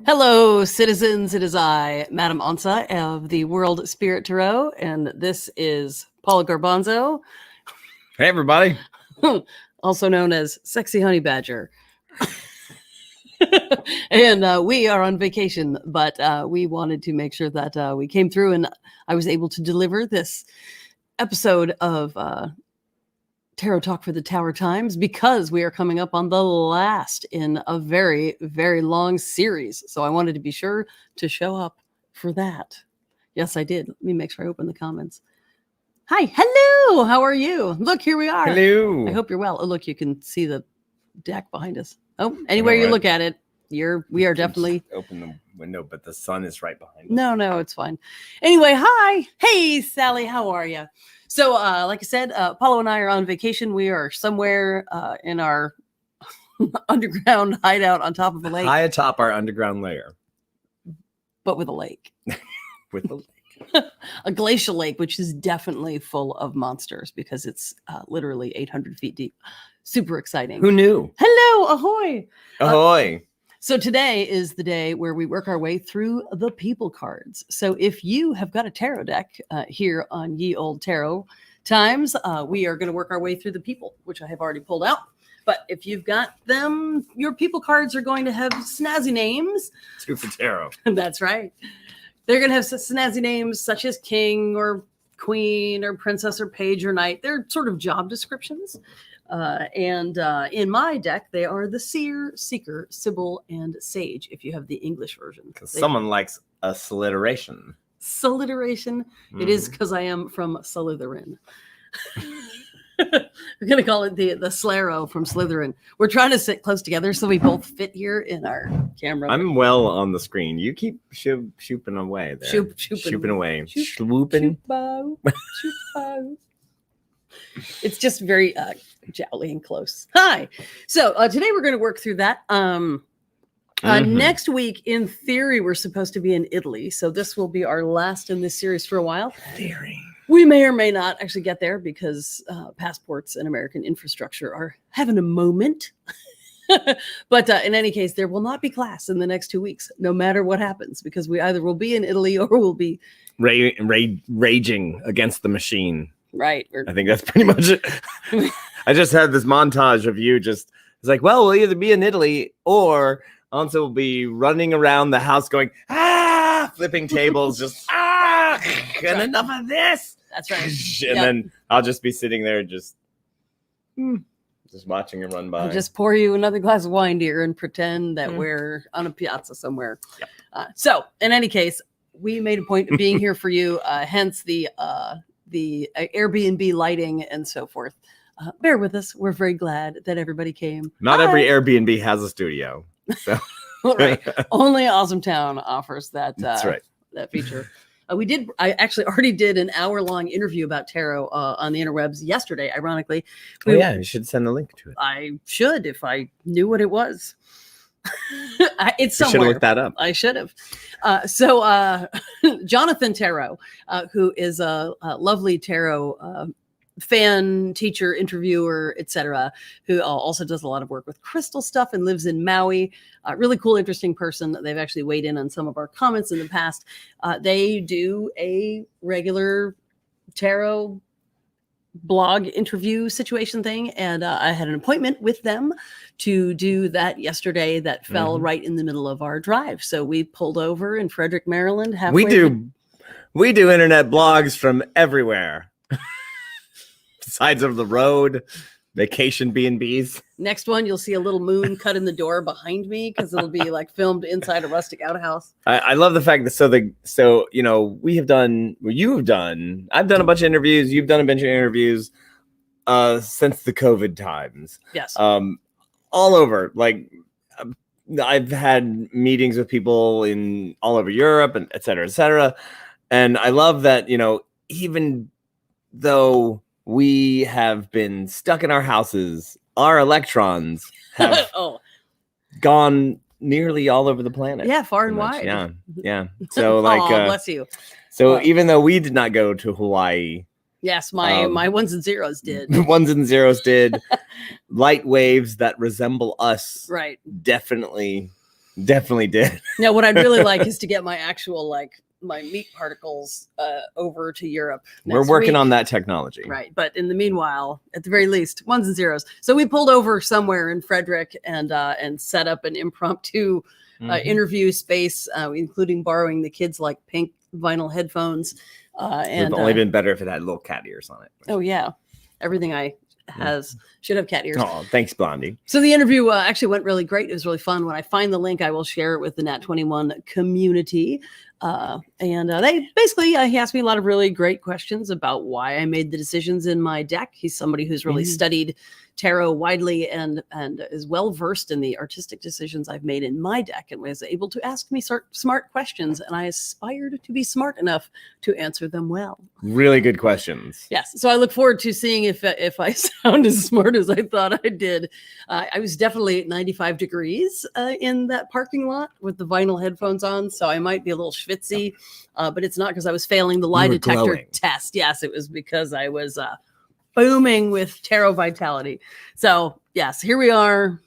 Hello, citizens. It is I, Madame Onça of the World Spirit Tarot, and this is Paula Garbanzo, Hey, everybody. also known as Sexy Honey Badger. And we are on vacation, but we wanted to make sure that we came through and I was able to deliver this episode of Tarot Talk for the Tower Times because we are coming up on the last in a very, very long series. So I wanted to be sure to show up for that. Yes, I did. Let me make sure I open the comments. Hi. Hello. How are you? Look, here we are. Hello. I hope you're well. Oh, look, you can see the deck behind us. Oh, anywhere you look at it, we are definitely open the window, but the sun is right behind us. No, it's fine. Anyway, hi. Hey, Sally, how are you? So, like I said, Paulo and I are on vacation. We are somewhere in our underground hideout on top of a lake. High atop our underground layer. But with a lake. With a lake. A glacial lake, which is definitely full of monsters because it's literally 800 feet deep. Super exciting. Who knew? Hello, ahoy. Ahoy. So today is the day where we work our way through the people cards. So if you have got a tarot deck here on Ye Old Tarot Times, we are going to work our way through the people, which I have already pulled out. But if you've got them, your people cards are going to have snazzy names. Two for tarot. That's right. They're going to have snazzy names such as king or queen or princess or page or knight. They're sort of job descriptions. And in my deck, they are the seer, seeker, sibyl, and sage, if you have the English version. Because someone likes alliteration. Alliteration. Mm-hmm. It is because I am from Slytherin. We're going to call it the Slaro from Slytherin. We're trying to sit close together so we both fit here in our camera. I'm well on the screen. You keep shooping away there. Shooping away. Swooping. It's just very jowly and close. Hi. So today we're going to work through that. Next week, in theory, we're supposed to be in Italy. So this will be our last in this series for a while. Theory. We may or may not actually get there because passports and American infrastructure are having a moment. But in any case, there will not be class in the next 2 weeks, no matter what happens, because we either will be in Italy or we'll be raging against the machine. Right. I think that's pretty much it. I just had this montage of you it's like, well, we'll either be in Italy or Onça will be running around the house going, flipping tables, just, and enough of this. That's right. And then I'll just be sitting there just watching him run by. I'll just pour you another glass of wine, dear, and pretend that we're on a piazza somewhere. Yep. So in any case, we made a point of being here for you, hence the Airbnb lighting and so forth. Bear with us. We're very glad that everybody came. Not every Airbnb has a studio. So. Right. Only Awesome Town offers that. That's right. That feature. I actually already did an hour-long interview about tarot on the interwebs yesterday, ironically. You should send a link to it. I should if I knew what it was. It's somewhere. You should have looked that up. I should have. So Jonathan Tarot, who is a lovely tarot fan, teacher, interviewer, etc., who also does a lot of work with crystal stuff and lives in Maui. Really cool, interesting person. They've actually weighed in on some of our comments in the past. They do a regular tarot blog interview situation thing, and I had an appointment with them to do that yesterday. That fell right in the middle of our drive, so we pulled over in Frederick, Maryland. We do internet blogs from everywhere. Sides of the road, vacation B&Bs. Next one, you'll see a little moon cut in the door behind me because it'll be like filmed inside a rustic outhouse. I love the fact that you've done. I've done a bunch of interviews. You've done a bunch of interviews since the COVID times. Yes. All over. Like I've had meetings with people in all over Europe and et cetera, et cetera. And I love that, even though we have been stuck in our houses, our electrons have gone nearly all over the planet. Yeah, far and wide. Yeah. So bless you. So even though we did not go to Hawaii. Yes, my ones and zeros did. Ones and zeros did. Light waves that resemble us. Right. Definitely Definitely did. Now, what I'd really like is to get my actual, like, my meat particles over to Europe. We're working on that technology. Right. But in the meanwhile, at the very least, ones and zeros. So we pulled over somewhere in Frederick and set up an impromptu interview space, including borrowing the kids' like pink vinyl headphones. And it would only been better if it had little cat ears on it. Oh, yeah. Everything should have cat ears. Oh, thanks, Blondie. So the interview actually went really great. It was really fun. When I find the link, I will share it with the Nat 21 community. They basically, he asked me a lot of really great questions about why I made the decisions in my deck. He's somebody who's really studied tarot widely and is well versed in the artistic decisions I've made in my deck, and was able to ask me smart questions, and I aspired to be smart enough to answer them well. Really good questions. Yes. So I look forward to seeing if I sound as smart as I thought I did. I was definitely at 95 degrees in that parking lot with the vinyl headphones on, so I might be a little schwitzy, but it's not because I was failing the lie detector glowing. test. Yes, it was because I was booming with tarot vitality. So yes, here we are,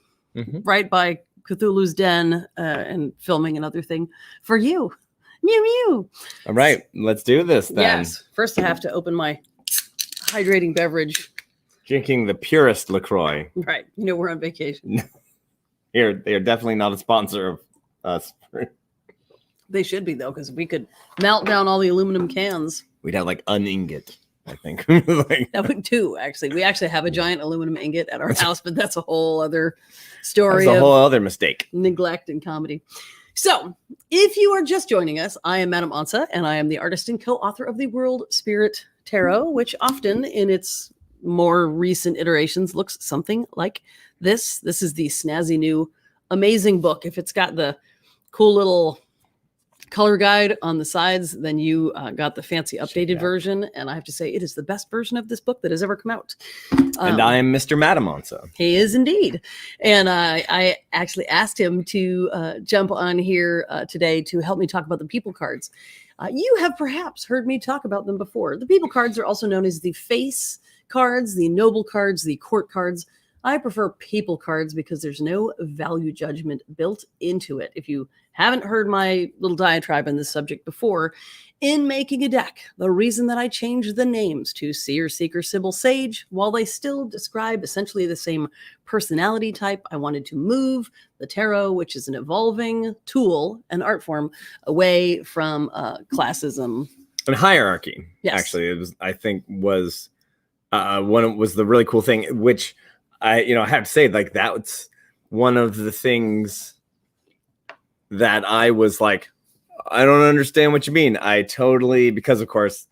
right by Cthulhu's Den, and filming another thing for you. Mew mew. All right, let's do this then. Yes. First, I have to open my hydrating beverage. Drinking the purest LaCroix. Right. You know, we're on vacation. Here, they are definitely not a sponsor of us. They should be, though, because we could melt down all the aluminum cans. We'd have like an ingot, I think. That would too, actually. We actually have a giant aluminum ingot at our house, but that's a whole other story. That's a whole other mistake. Neglect and comedy. So, if you are just joining us, I am Madame Onça, and I am the artist and co-author of the World Spirit Tarot, which often in its more recent iterations looks something like this. This is the snazzy new amazing book. If it's got the cool little color guide on the sides, then you got the fancy updated version, and I have to say it is the best version of this book that has ever come out. And I am Mr. Madame Onça. He is indeed. And I actually asked him to jump on here today to help me talk about the people cards. You have perhaps heard me talk about them before. The people cards are also known as the face cards, the noble cards, the court cards. I prefer people cards because there's no value judgment built into it. If you haven't heard my little diatribe on this subject before, in making a deck, the reason that I changed the names to Seer, Seeker, Sybil, Sage, while they still describe essentially the same personality type, I wanted to move the tarot, which is an evolving tool and art form, away from classism. And hierarchy, yes. Actually, it was, I think, was the really cool thing, which I have to say, like, that's one of the things that I was like, I don't understand what you mean. I totally, because of course,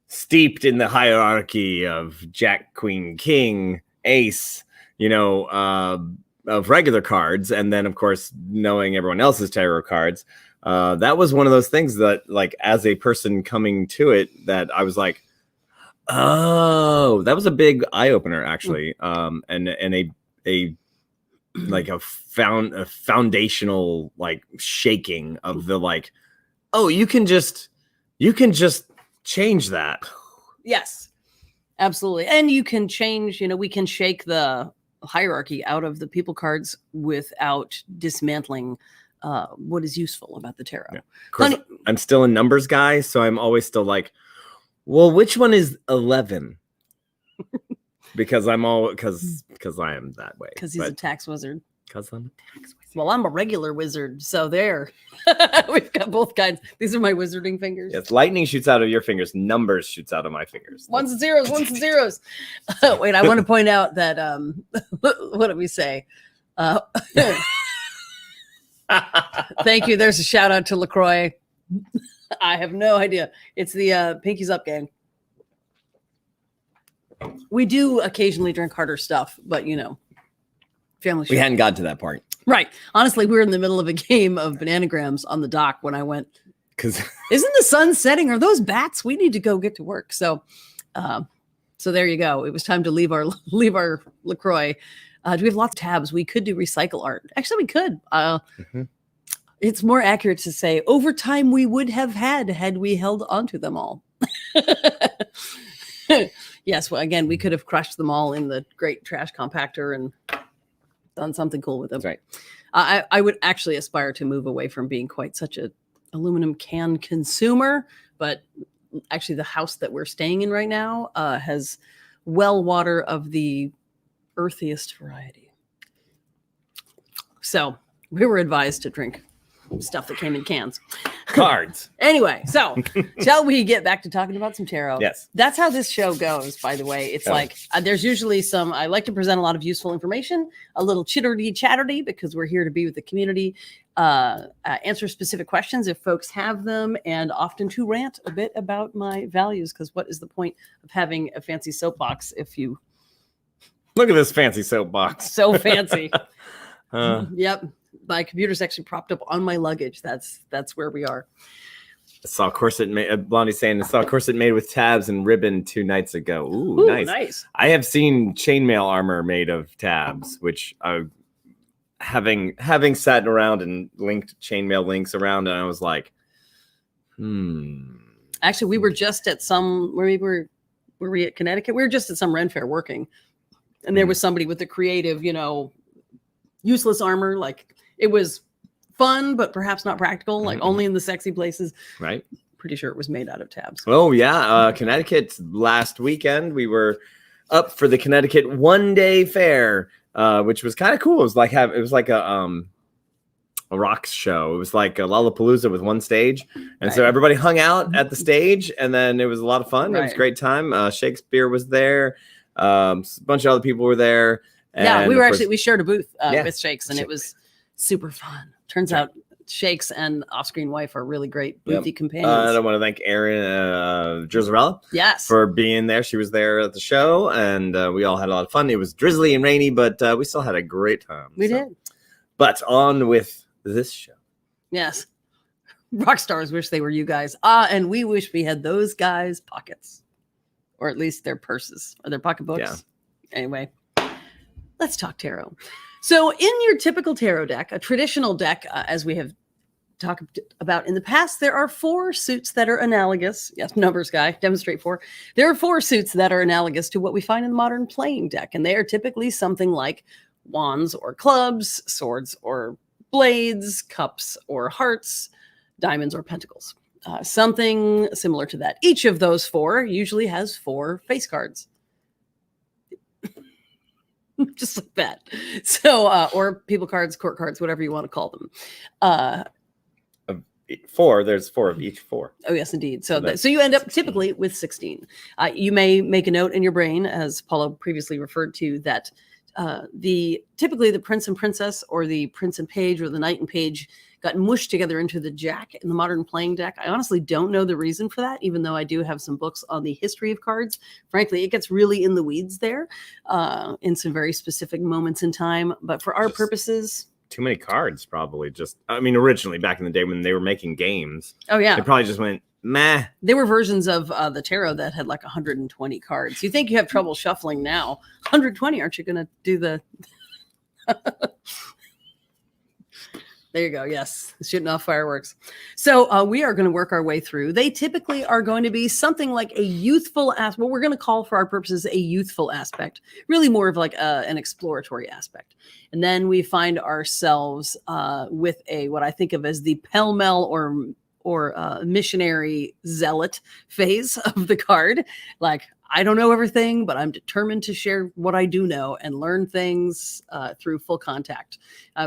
steeped in the hierarchy of Jack, Queen, King, Ace, of regular cards. And then, of course, knowing everyone else's tarot cards, that was one of those things that, like, as a person coming to it, that I was like, oh, that was a big eye opener, actually. And a foundational, like, shaking of the, like, oh, you can just change that. Yes, absolutely. And you can change, we can shake the hierarchy out of the people cards without dismantling what is useful about the tarot. Yeah. Of course, I'm still a numbers guy, so I'm always still like, well, which one is 11? Because I am that way. Because he's a tax wizard. Because I'm a tax wizard. Well, I'm a regular wizard, so there. We've got both kinds. These are my wizarding fingers. Yes, lightning shoots out of your fingers. Numbers shoots out of my fingers. Ones and zeros, ones and zeros. Wait, I want to point out that, what did we say? Thank you. There's a shout out to LaCroix. I have no idea. It's the Pinkies Up gang. We do occasionally drink harder stuff, but family. We hadn't got to that part. Right. Honestly, we were in the middle of a game of bananagrams on the dock when I went. Because isn't the sun setting? Are those bats? We need to go get to work. So there you go. It was time to leave our LaCroix. Do we have lots of tabs? We could do recycle art. Actually, we could. It's more accurate to say over time we would have had we held onto them all. Yes. Well, again, we could have crushed them all in the great trash compactor and done something cool with them. That's I would actually aspire to move away from being quite such a aluminum can consumer, but actually the house that we're staying in right now has well water of the earthiest variety. So we were advised to drink stuff that came in cans. Cards. Anyway, so shall we get back to talking about some tarot? Yes. That's how this show goes, by the way. It's like there's usually I like to present a lot of useful information, a little chatterty, because we're here to be with the community, answer specific questions if folks have them, and often to rant a bit about my values, because what is the point of having a fancy soapbox if you... Look at this fancy soapbox. So fancy. Yep. My computer's actually propped up on my luggage. That's where we are. I saw a corset made. Blondie saying I saw a corset made with tabs and ribbon 2 nights ago. Ooh, nice. I have seen chainmail armor made of tabs, which having sat around and linked chainmail links around, and I was like, Actually, we were just at were we at Connecticut? We were just at some Ren Fair working, and there was somebody with the creative, useless armor. Like, it was fun, but perhaps not practical, like only in the sexy places. Right. Pretty sure it was made out of tabs. Oh, yeah. Connecticut last weekend, we were up for the Connecticut 1-day fair, which was kind of cool. It was like a rock show. It was like a Lollapalooza with one stage. And so everybody hung out at the stage, and then it was a lot of fun. It was a great time. Shakespeare was there. A bunch of other people were there. And we shared a booth with Shakes, and it was super fun. Turns out Shakes and Off-Screen Wife are really great boothy companions. I want to thank Erin Girzarella for being there. She was there at the show, and we all had a lot of fun. It was drizzly and rainy, but we still had a great time. We did. But on with this show. Yes. Rock stars wish they were you guys. And we wish we had those guys' pockets, or at least their purses or their pocketbooks. Yeah. Anyway, let's talk tarot. So in your typical tarot deck, a traditional deck, as we have talked about in the past, there are 4 suits that are analogous. Yes, numbers guy, demonstrate 4. There are 4 suits that are analogous to what we find in the modern playing deck. And they are typically something like wands or clubs, swords or blades, cups or hearts, diamonds or pentacles. Something similar to that. Each of those 4 usually has 4 face cards. Just like that. So, or people cards, court cards, whatever you want to call them. 4, there's 4 of each 4. Oh, yes, indeed. So you end up 16. Typically with 16. You may make a note in your brain, as Paula previously referred to, that typically the prince and princess, or the prince and page, or the knight and page got mushed together into the jack in the modern playing deck. I honestly don't know the reason for that, even though I do have some books on the history of cards. Frankly, it gets really in the weeds there in some very specific moments in time. But for our purposes... Too many cards, probably. Originally, back in the day when they were making games. Oh, yeah. They probably just went, meh. There were versions of the tarot that had like 120 cards. You think you have trouble shuffling now. 120, aren't you going to do the... There you go. Yes. Shooting off fireworks. So we are going to work our way through. They typically are going to be something like a youthful aspect. What we're going to call for our purposes a youthful aspect, really more of like an exploratory aspect. And then we find ourselves with what I think of as the pell-mell or missionary zealot phase of the card. Like, I don't know everything, but I'm determined to share what I do know and learn things through full contact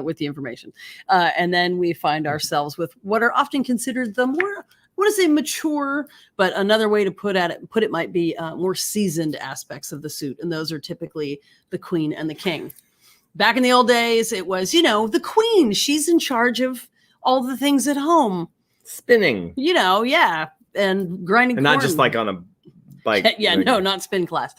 with the information. And then we find ourselves with what are often considered the more, I want to say mature, but another way to put it might be more seasoned aspects of the suit. And those are typically the queen and the king. Back in the old days, it was, the queen. She's in charge of all the things at home. Spinning. Yeah. And grinding and corn. Not just like on a bike. Yeah, no, not spin class.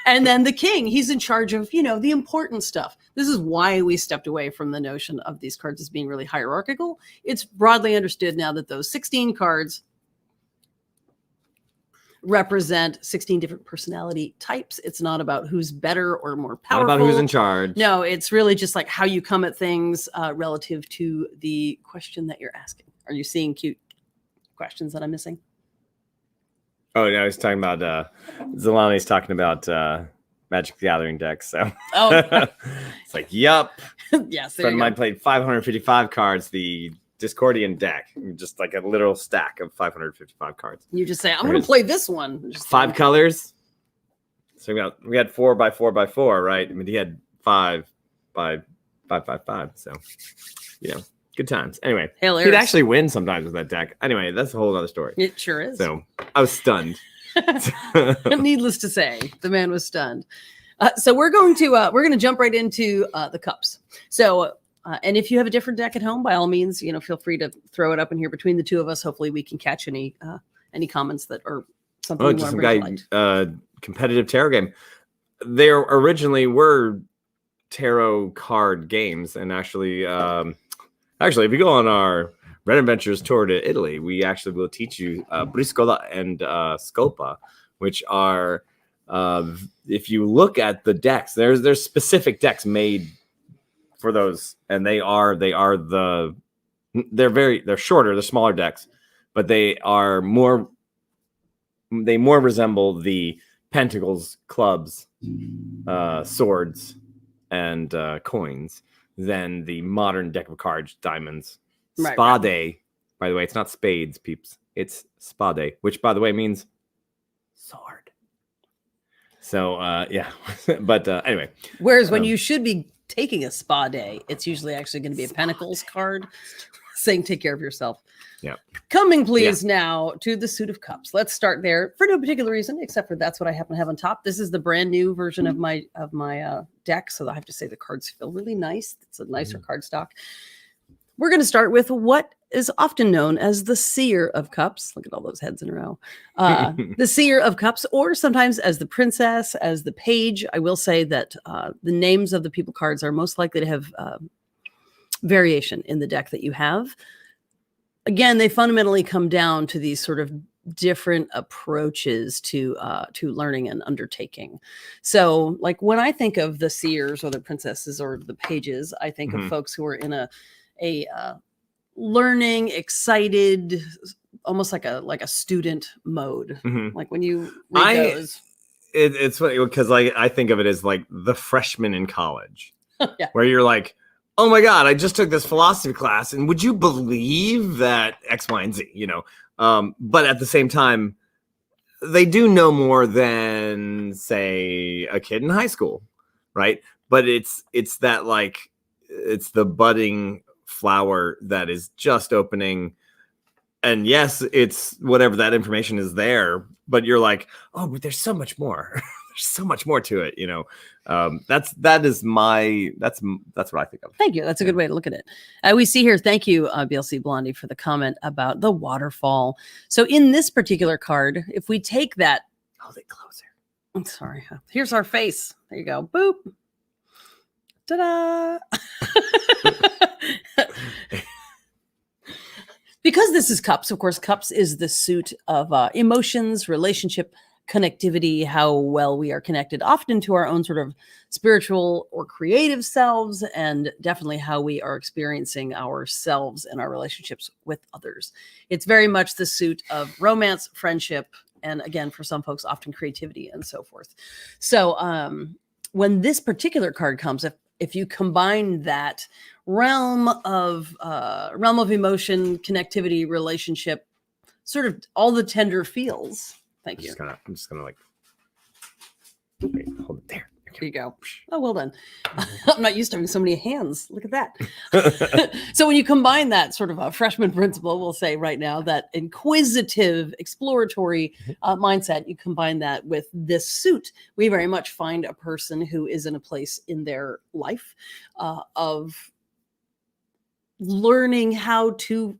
And then the king, he's in charge of, the important stuff. This is why we stepped away from the notion of these cards as being really hierarchical. It's broadly understood now that those 16 cards represent 16 different personality types. It's not about who's better or more powerful. Not about who's in charge. No, it's really just like how you come at things relative to the question that you're asking. Are you seeing cute questions that I'm missing? Oh, no, I was talking about Zalani's talking about Magic the Gathering deck. So Oh, it's like, yup. yes. There Friend you of mine go. played 555 cards, the Discordian deck, just like a literal stack of 555 cards. You just say, I'm going to play this one. Just 5 colors. So we had 4 by 4 by 4, right? I mean, he had 5 by 555. So, good times. Anyway, Hilarious. he'd actually win sometimes with that deck. Anyway, that's a whole other story. It sure is. So I was stunned. Needless to say, the man was stunned. So we're going to jump right into the cups. So, and if you have a different deck at home, by all means, feel free to throw it up in here between the two of us. Hopefully, we can catch any comments that are something. Oh, just some guy competitive tarot game. They originally were tarot card games, and actually, if you go on our Red Adventures tour to Italy, we actually will teach you Briscola and Scopa, which are, if you look at the decks, there's specific decks made for those, and they're shorter, they're smaller decks, but they more resemble the pentacles, clubs, swords, and coins than the modern deck of cards, diamonds. Right, Spade, right. By the way, it's not spades, peeps. It's spade, which, by the way, means sword. So, yeah. But anyway. Whereas when you should be taking a spa day, it's usually actually going to be a Pentacles card saying take care of yourself. Yeah. Coming, please, now to the Suit of Cups. Let's start there for no particular reason, except for that's what I happen to have on top. This is the brand new version of my deck, so I have to say the cards feel really nice. It's a nicer card stock. We're going to start with what is often known as the Seer of Cups. Look at all those heads in a row. The Seer of Cups, or sometimes as the Princess, as the Page. I will say that the names of the people cards are most likely to have variation in the deck that you have. Again, they fundamentally come down to these sort of different approaches to learning and undertaking. So, like when I think of the Seers or the Princesses or the Pages, I think of folks who are in a learning, excited, almost like a student mode. Like when you read those. It's funny because I think of it as like the freshman in college, Yeah. where you're like, oh my God, I just took this philosophy class, and would you believe that X, Y, and Z, but at the same time, they do know more than, say, a kid in high school, right? But it's that, like, it's the budding flower that is just opening. And yes, it's whatever that information is there, but you're like, oh, but there's so much more. There's so much more to it, That's what I think of. Thank you. That's a good way to look at it. We see here, thank you, BLC Blondie, for the comment about the waterfall. So in this particular card, if we take that, Hold it closer. I'm sorry. Here's our face. There you go. Boop. Ta-da. Because this is cups, of course, cups is the suit of emotions, relationship, connectivity, how well we are connected, often to our own sort of spiritual or creative selves, and definitely how we are experiencing ourselves and our relationships with others. It's very much the suit of romance, friendship, and again, for some folks, often creativity and so forth. So when this particular card comes, if you combine that realm of emotion, connectivity, relationship, sort of all the tender feels. Thank you. I'm just gonna like wait, hold it there. There you go. Oh, well done. I'm not used to having so many hands. Look at that. So when you combine that sort of a freshman principle, we'll say right now, that inquisitive, exploratory mindset, you combine that with this suit, we very much find a person who is in a place in their life of learning how to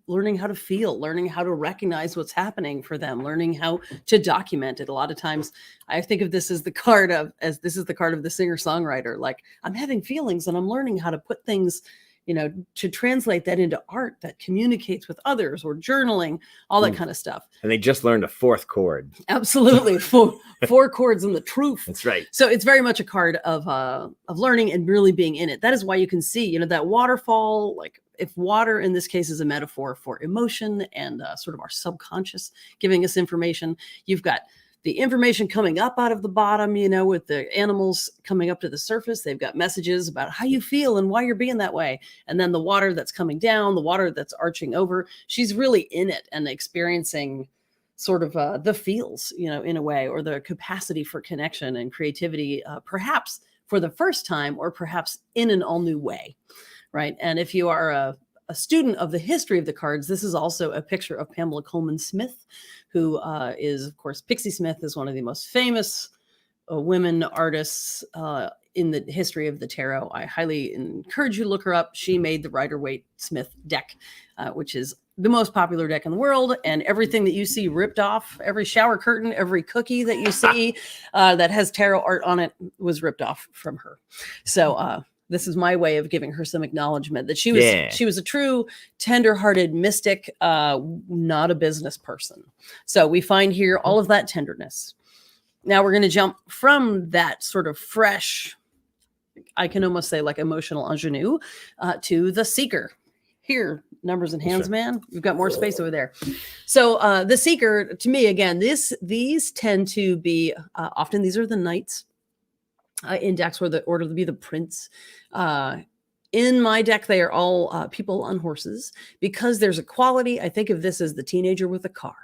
feel, learning how to recognize what's happening for them, learning how to document it. A lot of times I think of this as the card of the singer-songwriter. Like, I'm having feelings and I'm learning how to put things, to translate that into art that communicates with others, or journaling, all that kind of stuff. And they just learned a fourth chord. Absolutely. Four chords and the truth. That's right. So it's very much a card of learning and really being in it. That is why you can see, that waterfall, like, if water in this case is a metaphor for emotion and sort of our subconscious giving us information, you've got the information coming up out of the bottom, with the animals coming up to the surface. They've got messages about how you feel and why you're being that way. And then the water that's coming down, the water that's arching over. She's really in it and experiencing sort of the feels, in a way, or the capacity for connection and creativity, perhaps for the first time, or perhaps in an all new way. Right. And if you are a student of the history of the cards, this is also a picture of Pamela Coleman Smith, who is, of course, Pixie Smith is one of the most famous women artists in the history of the tarot. I highly encourage you to look her up. She made the Rider-Waite Smith deck, which is the most popular deck in the world. And everything that you see ripped off, every shower curtain, every cookie that you see that has tarot art on it was ripped off from her. So, this is my way of giving her some acknowledgement that she was a true tender-hearted mystic, not a business person. So we find here all of that tenderness. Now we're going to jump from that sort of fresh, I can almost say like emotional ingenue, to the Seeker. Here, numbers and hands, man. We've got more space over there. So the Seeker, to me, again, these tend to be, often these are the knights. In decks where the order to be the prince. In my deck, they are all people on horses, because there's a quality. I think of this as the teenager with a car.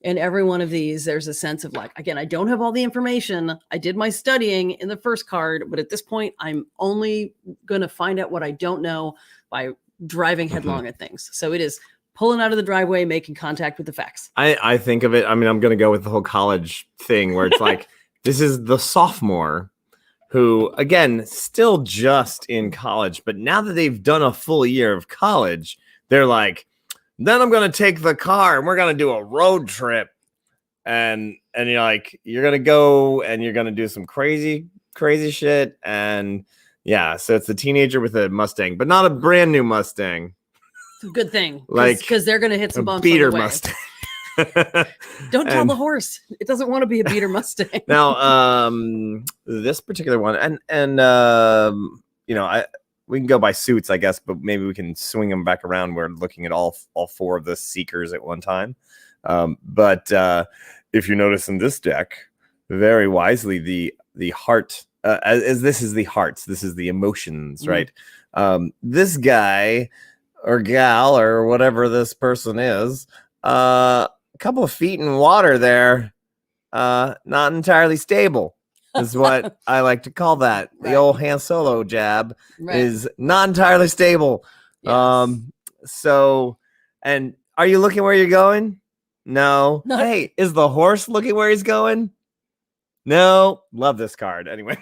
In every one of these, there's a sense of like, again, I don't have all the information. I did my studying in the first card, but at this point, I'm only going to find out what I don't know by driving headlong at things. So it is pulling out of the driveway, making contact with the facts. I think of it, I'm going to go with the whole college thing where it's like, this is the sophomore who, again, still just in college, but now that they've done a full year of college, they're like, then I'm going to take the car and we're going to do a road trip. And you're like, you're going to go and you're going to do some crazy shit. And yeah, so it's the teenager with a Mustang, but not a brand new Mustang. It's a good thing. Like, because they're going to hit some bumps. Beater on the way. Mustang. Don't tell the horse. It doesn't want to be a beater Mustang. Now, this particular one, and we can go by suits, I guess, but maybe we can swing them back around. We're looking at all four of the Seekers at one time. But if you notice in this deck, very wisely, the heart, as this is the hearts, this is the emotions, right? This guy or gal or whatever this person is, a couple of feet in water there, not entirely stable is what I like to call that. The old Han Solo jab is not entirely stable. Yes. So, and are you looking where you're going? No. Hey, is the horse looking where he's going? No. Love this card. Anyway.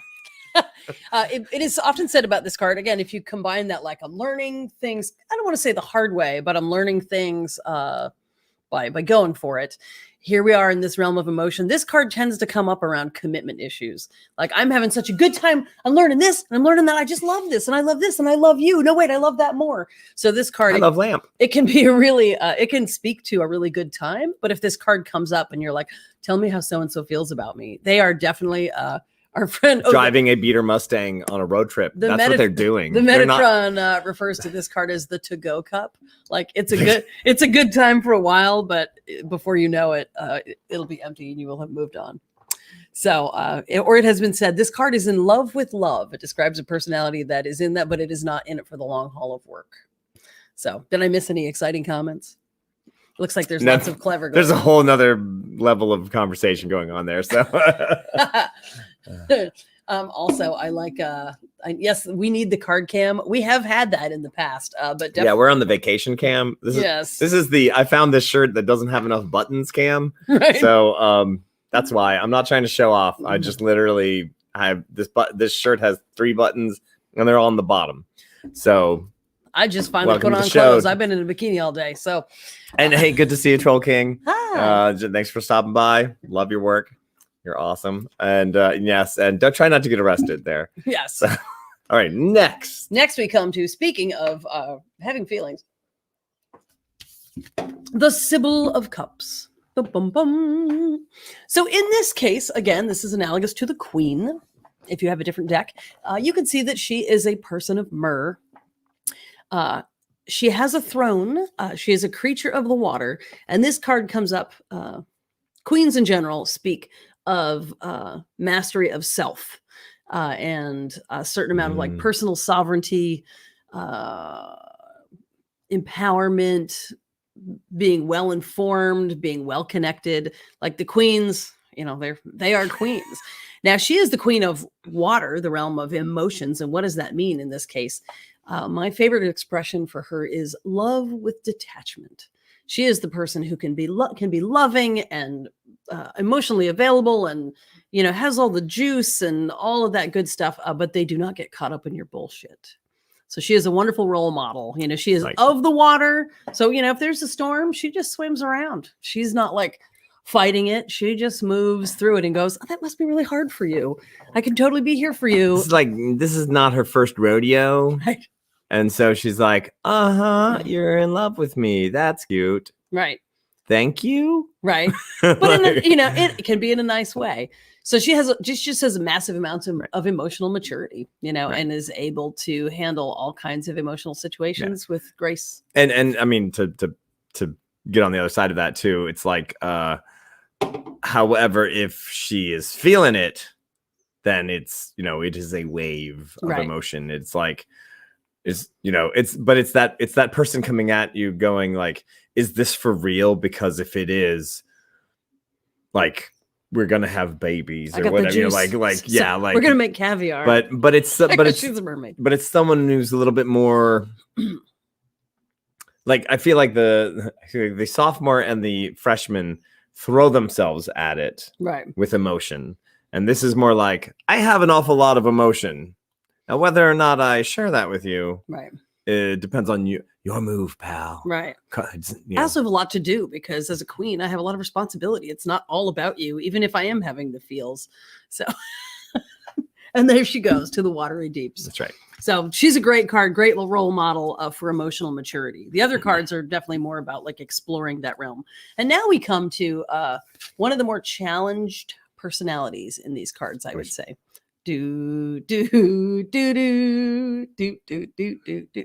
It is often said about this card, again, if you combine that, like, I'm learning things, I don't want to say the hard way, but I'm learning things by going for it. Here we are in this realm of emotion. This card tends to come up around commitment issues. Like, I'm having such a good time. I'm learning this and I'm learning that. I just love this and I love this and I love you. No, wait, I love that more. So this card, I love Lamp. It can be a really, it can speak to a really good time. But if this card comes up and you're like, tell me how so-and-so feels about me, they are definitely, our friend driving a beater Mustang on a road trip. That's what they're doing. The Metatron refers to this card as the to-go cup. Like, it's a good time for a while, but before you know it, it'll be empty and you will have moved on. So, or it has been said, this card is in love with love. It describes a personality that is in that, but it is not in it for the long haul of work. So, did I miss any exciting comments? Looks like there's lots of clever. There's a whole nother level of conversation going on there. So. Also, I like yes, we need the card cam. We have had that in the past, but yeah, we're on the vacation cam. This is the I found this shirt that doesn't have enough buttons cam. Right. So that's why I'm not trying to show off. I just literally have this shirt has 3 buttons and they're all on the bottom. So I just finally put on clothes. I've been in a bikini all day. So, and hey, good to see you, Troll King. Hi. Thanks for stopping by. Love your work. You're awesome. And yes, and don't try not to get arrested there. Yes. So, all right, next. Next we come to, speaking of having feelings, the Sibyl of Cups. Bum, bum, bum. So in this case, again, this is analogous to the Queen. If you have a different deck, you can see that she is a person of myrrh. She has a throne. She is a creature of the water. And this card comes up queens in general speak of mastery of self and a certain amount of like personal sovereignty, empowerment, being well informed, being well connected. Like the queens, you know, they are queens. Now she is the queen of water, the realm of emotions. And what does that mean in this case? My favorite expression for her is love with detachment. She is the person who can be loving and emotionally available, and you know, has all the juice and all of that good stuff. But they do not get caught up in your bullshit. So she is a wonderful role model. You know, she is of the water. So, you know, if there's a storm, she just swims around. She's not like fighting it. She just moves through it and goes, oh, that must be really hard for you. I can totally be here for you. It's like, this is not her first rodeo. Right. And so she's like, you're in love with me. That's cute. Right. Thank you. Right. But in a, you know, it can be in a nice way. So she just has massive amounts of emotional maturity, you know, and is able to handle all kinds of emotional situations with grace. And I mean, to get on the other side of that too, it's like, however, if she is feeling it, then it's, you know, it is a wave of emotion. It's like, you know, it's that person coming at you going like, is this for real? Because if it is, like, we're gonna have babies or whatever. You're like, yeah, like we're gonna make caviar. But it's she's a mermaid. But it's someone who's a little bit more like, I feel like the sophomore and the freshman throw themselves at it with emotion. And this is more like, I have an awful lot of emotion. Now, whether or not I share that with you, it depends on your move, pal. Right. You I also have a lot to do because as a queen, I have a lot of responsibility. It's not all about you, even if I am having the feels. So, and there she goes to the watery deeps. That's right. So she's a great card, great role model for emotional maturity. The other cards are definitely more about like exploring that realm. And now we come to one of the more challenged personalities in these cards, I would say. Do, do, do, do, do, do, do, do, do.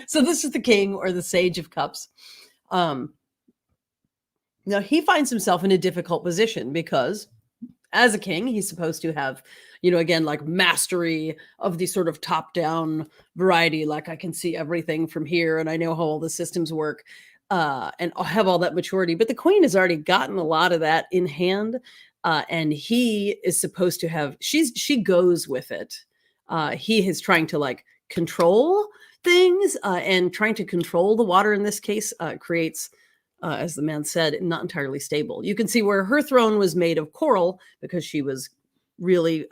So this is the king or the sage of cups. Now he finds himself in a difficult position because as a king, he's supposed to have, you know, again, like mastery of the sort of top-down variety. Like I can see everything from here and I know how all the systems work and I'll have all that maturity. But the queen has already gotten a lot of that in hand. And he is supposed to have, she goes with it. He is trying to like control things and trying to control the water in this case creates, as the man said, not entirely stable. You can see where her throne was made of coral because she was really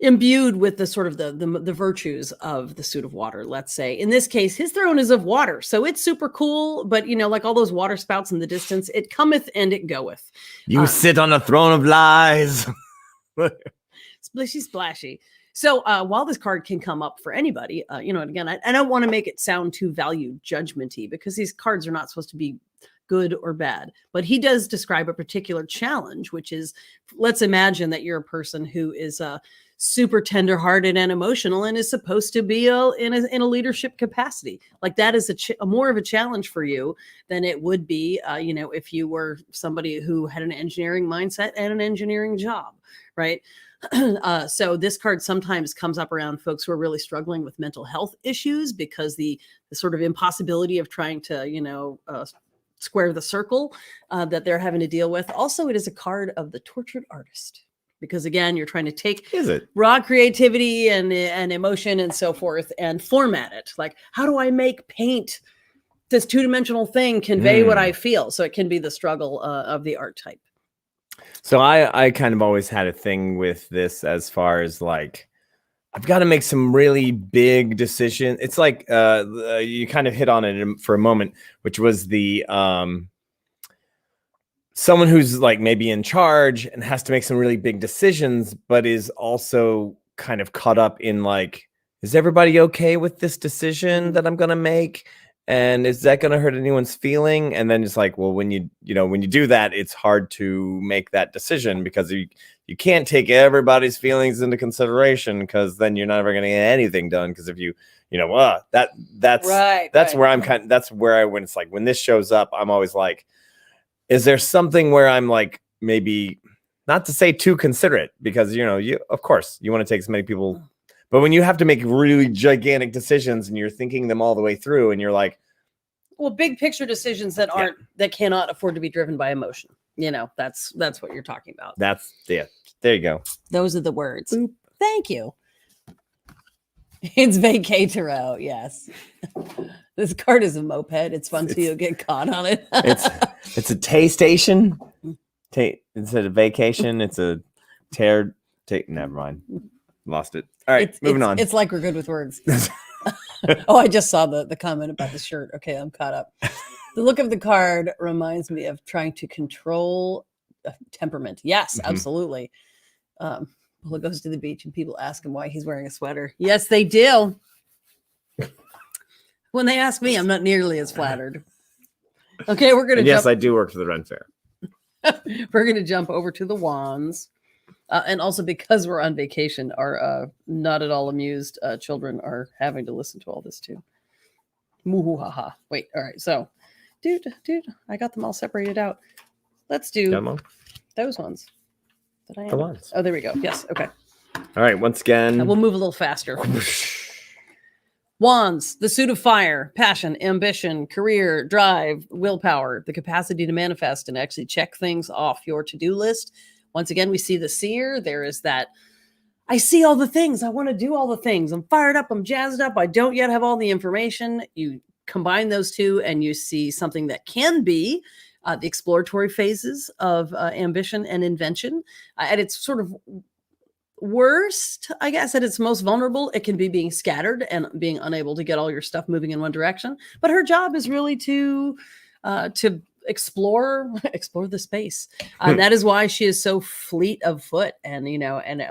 imbued with the sort of the virtues of the suit of water, let's say. In this case, his throne is of water. So it's super cool, but you know, like all those water spouts in the distance, it cometh and it goeth. You sit on a throne of lies. Splishy splashy. So while this card can come up for anybody, you know, and again, I don't want to make it sound too value judgmenty because these cards are not supposed to be good or bad, but he does describe a particular challenge, which is, let's imagine that you're a person who is super tenderhearted and emotional and is supposed to be in a leadership capacity. Like that is a more of a challenge for you than it would be, you know, if you were somebody who had an engineering mindset and an engineering job, right? So this card sometimes comes up around folks who are really struggling with mental health issues because the sort of impossibility of trying to, you know, square the circle that they're having to deal with. Also, it is a card of the tortured artist. Because again, you're trying to take raw creativity and emotion and so forth and format it. Like, how do I make paint, this two-dimensional thing, convey what I feel? So it can be the struggle of the art type. So I kind of always had a thing with this as far as like, I've got to make some really big decisions. It's like you kind of hit on it for a moment, which was the someone who's like maybe in charge and has to make some really big decisions, but is also kind of caught up in like, is everybody okay with this decision that I'm going to make? And is that going to hurt anyone's feeling? And then it's like, well, when you do that, it's hard to make that decision because you can't take everybody's feelings into consideration because then you're never going to get anything done. Because if that's right, where I'm that's where when it's like, when this shows up, I'm always like, is there something where I'm like, maybe not to say too considerate, because you of course you want to take as many people, but when you have to make really gigantic decisions and you're thinking them all the way through, and you're like, well, big picture decisions that aren't that cannot afford to be driven by emotion. That's what you're talking about. That's there you go. Those are the words. Boop. Thank you. It's vacatero, yes. This card is a moped. It's fun till you get caught on it. It's a Tay station. Instead of vacation, it's a never mind. Lost it. All right, moving on. It's like we're good with words. Oh, I just saw the comment about the shirt. Okay, I'm caught up. The look of the card reminds me of trying to control temperament. Yes, absolutely. Well, it goes to the beach and people ask him why he's wearing a sweater. Yes, they do. When they ask me, I'm not nearly as flattered. Okay, we're going to Yes, I do work for the Ren Fair. We're going to jump over to the wands. And also because we're on vacation, our not at all amused children are having to listen to all this too. Moo-hoo-ha-ha. Wait, all right. So, dude, I got them all separated out. Let's do those ones. The ones. Oh, there we go. Yes. Okay. All right. Once again, we'll move a little faster. Wands, the suit of fire, passion, ambition, career, drive, willpower, the capacity to manifest and actually check things off your to-do list. Once again, we see the seer. There is that, I see all the things. I want to do all the things. I'm fired up. I'm jazzed up. I don't yet have all the information. You combine those two and you see something that can be the exploratory phases of ambition and invention. At its sort of worst, I guess, at its most vulnerable, it can be being scattered and being unable to get all your stuff moving in one direction. But her job is really to explore the space. That is why she is so fleet of foot, and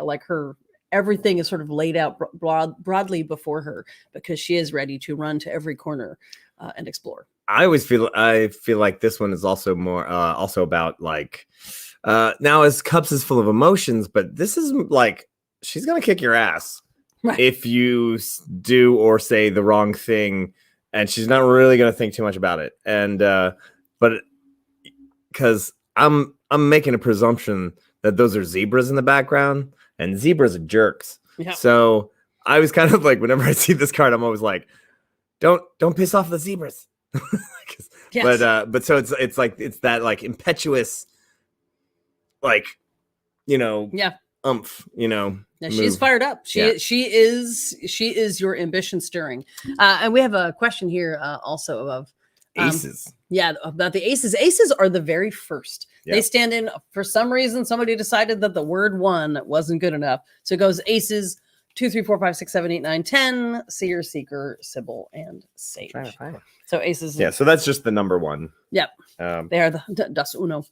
like her everything is sort of laid out broadly before her, because she is ready to run to every corner and explore. I feel like this one is also more also about like now as Cups is full of emotions, but this is like she's gonna kick your ass if you do or say the wrong thing, and she's not really gonna think too much about it. And but because I'm making a presumption that those are zebras in the background, and zebras are jerks. Yeah. So I was kind of like, whenever I see this card, I'm always like, don't piss off the zebras. Yes. But so it's like, it's that like impetuous, like, umph, Yeah, she's fired up. She is your ambition stirring. And we have a question here also of aces. Yeah, about the aces. Aces are the very first. Yep. They stand in, for some reason, somebody decided that the word one wasn't good enough. So it goes aces, 2, 3, 4, 5, 6, 7, 8, 9, 10, seer, seeker, sibyl, and sage. So aces. Yeah, so that's just the number one. Yep. They are the das uno.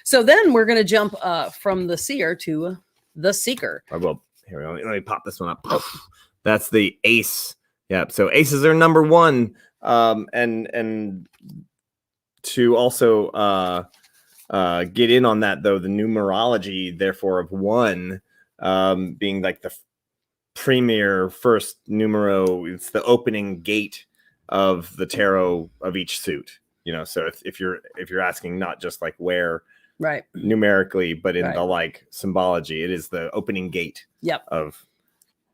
So then we're going to jump from the seer to the seeker. Well, here we go. Let me pop this one up. That's the ace. Yeah, so aces are number one. And to also get in on that, though, the numerology, therefore, of one being like the premier first numero, it's the opening gate of the tarot of each suit. So if you're asking not just like where numerically, but in the like symbology, it is the opening gate. Yep. Of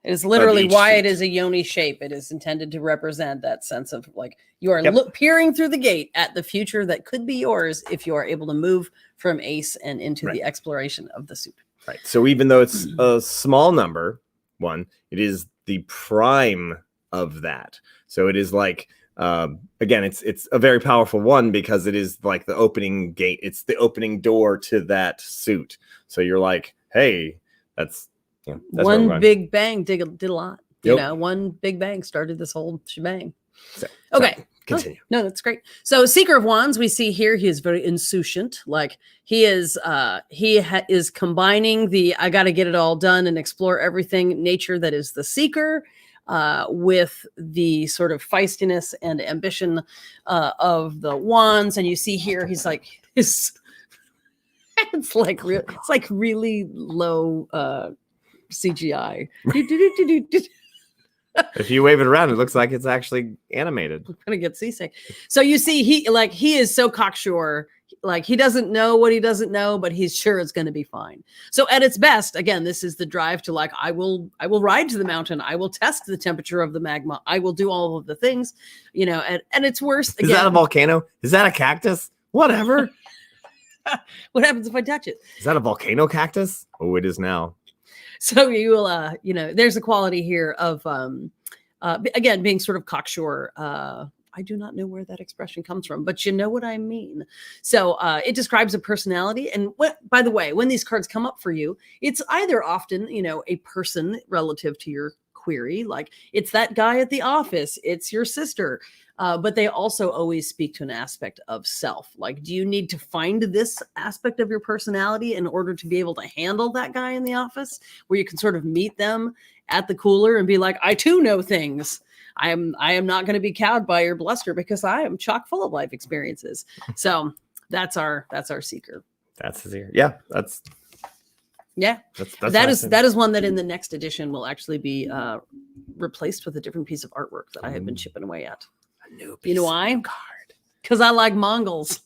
it is literally why it is a yoni shape. It is intended to represent that sense of like you are peering through the gate at the future that could be yours if you are able to move from ace and into the exploration of the suit. Right. So even though it's a small number, one, it is the prime of that. So it is like, again, it's a very powerful one because it is like the opening gate. It's the opening door to that suit. So you're like, hey, that's one big bang did a lot. One big bang started this whole shebang. Okay. Continue. No, that's great. So Seeker of Wands, we see here, he is very insouciant. Like he is is combining the I got to get it all done and explore everything nature that is the seeker with the sort of feistiness and ambition of the wands. And you see here, he's like, it's like really low CGI. If you wave it around, it looks like it's actually animated. I'm gonna get seasick. So you see, he is so cocksure. he doesn't know what he doesn't know, but he's sure it's going to be fine. So at its best, again, this is the drive to like, I will ride to the mountain. I will test the temperature of the magma. I will do all of the things, and it's worse. Again, is that a volcano? Is that a cactus? Whatever. What happens if I touch it? Is that a volcano cactus? Oh, it is now. So you will, there's a quality here of, again, being sort of cocksure. I do not know where that expression comes from, but you know what I mean. So it describes a personality. And by the way, when these cards come up for you, it's either often, a person relative to your query, like it's that guy at the office, it's your sister. But they also always speak to an aspect of self. Like, do you need to find this aspect of your personality in order to be able to handle that guy in the office, where you can sort of meet them at the cooler and be like, I too know things. I am not going to be cowed by your bluster because I am chock full of life experiences. So that's our seeker. That's the seeker. Yeah, that's that is one that in the next edition will actually be replaced with a different piece of artwork that I have been chipping away at. You know why? Card. Because I like Mongols,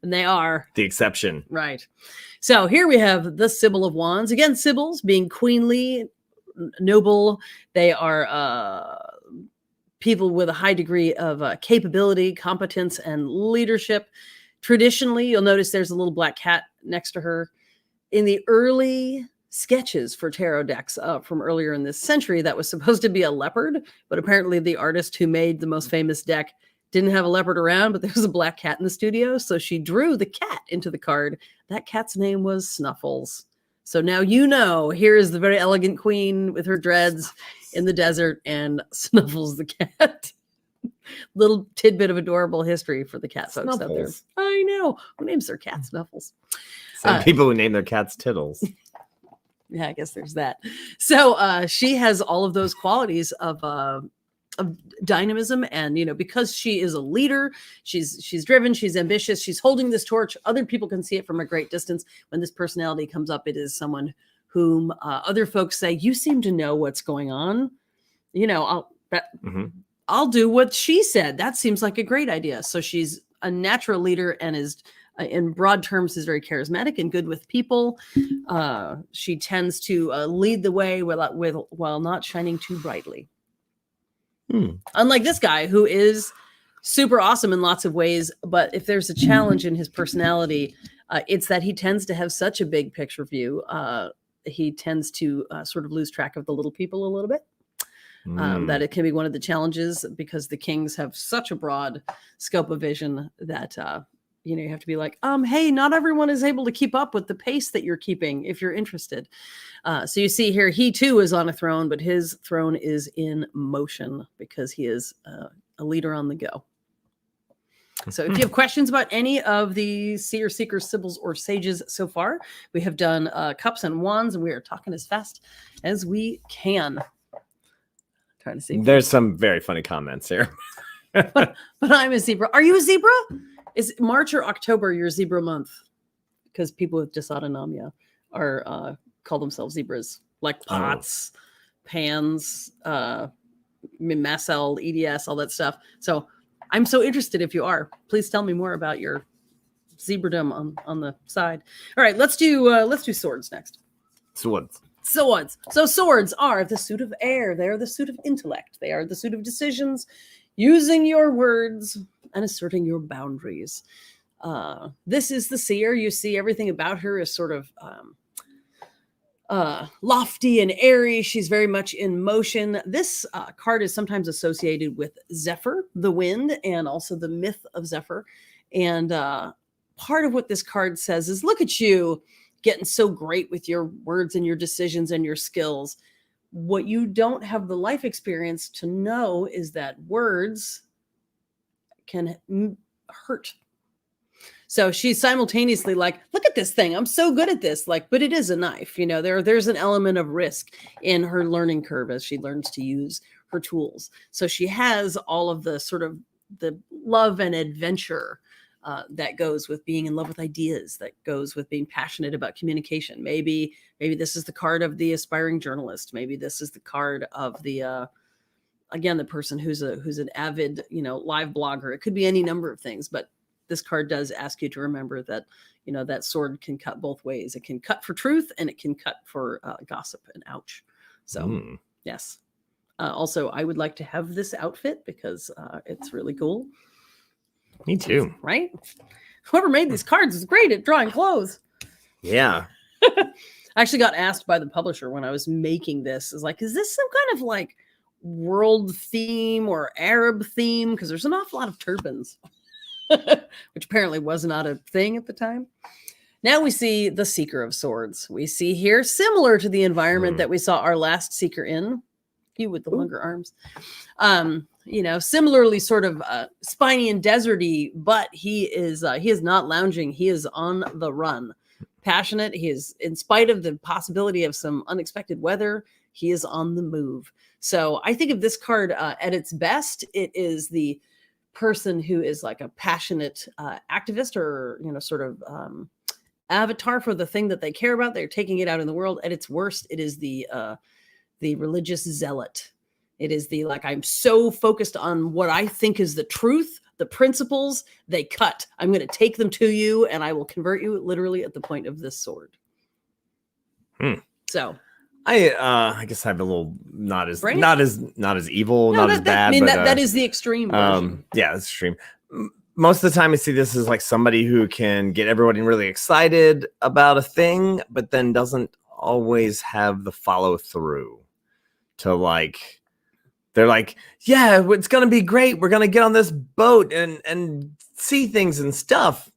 and they are the exception. Right. So here we have the Sibyl of Wands. Again, Sibyls being queenly, noble. They are people with a high degree of capability, competence, and leadership. Traditionally, you'll notice there's a little black cat next to her. In the early sketches for tarot decks from earlier in this century, that was supposed to be a leopard, but apparently the artist who made the most famous deck didn't have a leopard around, but there was a black cat in the studio, so she drew the cat into the card. That cat's name was Snuffles. So now here is the very elegant queen with her dreads in the desert, and Snuffles the cat. Little tidbit of adorable history for the cat folks out there. I know. Who names their cat Snuffles? Some people who name their cats Tittles. Yeah, I guess there's that. So she has all of those qualities of dynamism, and because she is a leader, she's driven, she's ambitious, she's holding this torch. Other people can see it from a great distance. When this personality comes up, it is someone whom other folks say, you seem to know what's going on. I'll do what she said. That seems like a great idea. So she's a natural leader and is, in broad terms, is very charismatic and good with people. She tends to lead the way while not shining too brightly. Unlike this guy, who is super awesome in lots of ways, but if there's a challenge in his personality, it's that he tends to have such a big picture view. He tends to sort of lose track of the little people a little bit. That it can be one of the challenges, because the kings have such a broad scope of vision that you have to be like, hey, not everyone is able to keep up with the pace that you're keeping if you're interested. So you see here, he too is on a throne, but his throne is in motion because he is a leader on the go. So if you have questions about any of the seer, seekers, sibyls, or sages so far, we have done cups and wands, and we are talking as fast as we can. Trying to see. There's some very funny comments here. but I'm a zebra. Are you a zebra? Is March or October your zebra month? Because people with dysautonomia are call themselves zebras, like pots, pans, Massel, EDS, all that stuff. So I'm so interested if you are. Please tell me more about your zebradom on the side. All right, let's do swords next. Swords. Swords. So swords are the suit of air. They are the suit of intellect. They are the suit of decisions, using your words and asserting your boundaries. This is the seer. You see everything about her is sort of lofty and airy. She's very much in motion. This card is sometimes associated with Zephyr, the wind, and also the myth of Zephyr. And part of what this card says is, look at you getting so great with your words and your decisions and your skills. What you don't have the life experience to know is that words can hurt. So she's simultaneously like, look at this thing. I'm so good at this. Like, but it is a knife. There's an element of risk in her learning curve as she learns to use her tools. So she has all of the sort of the love and adventure that goes with being in love with ideas, that goes with being passionate about communication. Maybe this is the card of the aspiring journalist. Maybe this is the card of the again, the person who's an avid live blogger. It could be any number of things, but this card does ask you to remember that, you know, that sword can cut both ways. It can cut for truth and it can cut for gossip and ouch. So yes. Also, I would like to have this outfit because it's really cool. Me too. Right? Whoever made these cards is great at drawing clothes. Yeah. I actually got asked by the publisher when I was making this, is like, is this some kind of like world theme or Arab theme? Because there's an awful lot of turbans, which apparently was not a thing at the time. Now we see the Seeker of Swords. We see here, similar to the environment that we saw our last Seeker in, you with the longer arms. You know, similarly sort of spiny and deserty, but he is not lounging. He is on the run. Passionate. He is, in spite of the possibility of some unexpected weather, he is on the move. So I think of this card at its best, it is the person who is like a passionate activist or, you know, sort of avatar for the thing that they care about. They're taking it out in the world. At its worst, it is the religious zealot. It is the, like, I'm so focused on what I think is the truth, the principles, they cut. I'm going to take them to you and I will convert you literally at the point of this sword. So I guess I have a little not as evil, no, not as bad. I mean, but, that is the extreme version. Yeah, it's extreme. Most of the time I see this as like somebody who can get everybody really excited about a thing, but then doesn't always have the follow through to like, they're like, yeah, it's going to be great. We're going to get on this boat and see things and stuff.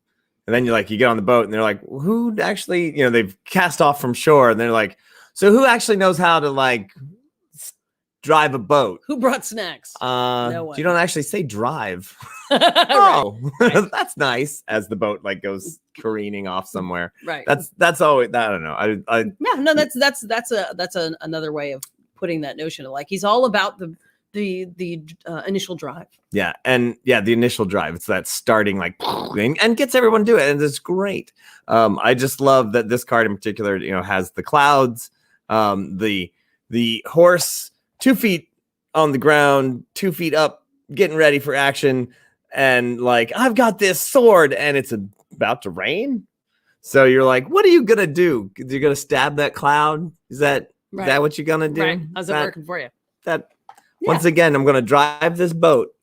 And then you get on the boat and they're like, who actually, you know, they've cast off from shore and they're like, so who actually knows how to like drive a boat? Who brought snacks? No one. You don't actually say drive. Oh, right. That's nice. As the boat like goes careening off somewhere. Right. That's always, I don't know. Yeah, no, that's another way of putting that notion of like, he's all about the initial drive. Yeah. And yeah, the initial drive, it's that starting like and gets everyone to do it. And it's great. I just love that this card in particular, you know, has the clouds, the horse 2 feet on the ground, 2 feet up, getting ready for action. And like, I've got this sword and it's about to rain. So you're like, what are you going to do? You're going to stab that cloud? Is that what you're going to do? Right. How's that working for you? Once again, I'm going to drive this boat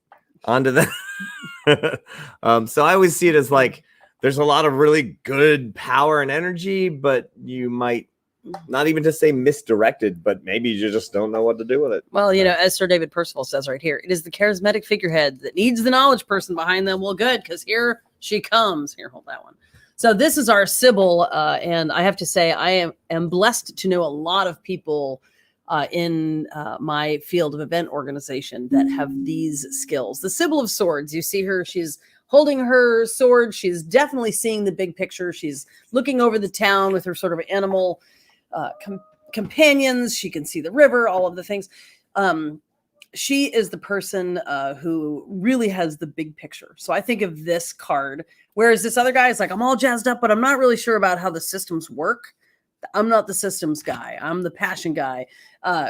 onto the. So I always see it as like, there's a lot of really good power and energy, but you might not even to say misdirected, but maybe you just don't know what to do with it. Well, you know, as Sir David Percival says right here, it is the charismatic figurehead that needs the knowledge person behind them. Well, good, because here she comes. Here, hold that one. So this is our Sybil, and I have to say I am blessed to know a lot of people in my field of event organization that have these skills. The Sybil of Swords, you see her, she's holding her sword. She's definitely seeing the big picture. She's looking over the town with her sort of animal companions. She can see the river, all of the things. She is the person who really has the big picture. So I think of this card, whereas this other guy is like, I'm all jazzed up, but I'm not really sure about how the systems work. I'm not the systems guy. I'm the passion guy.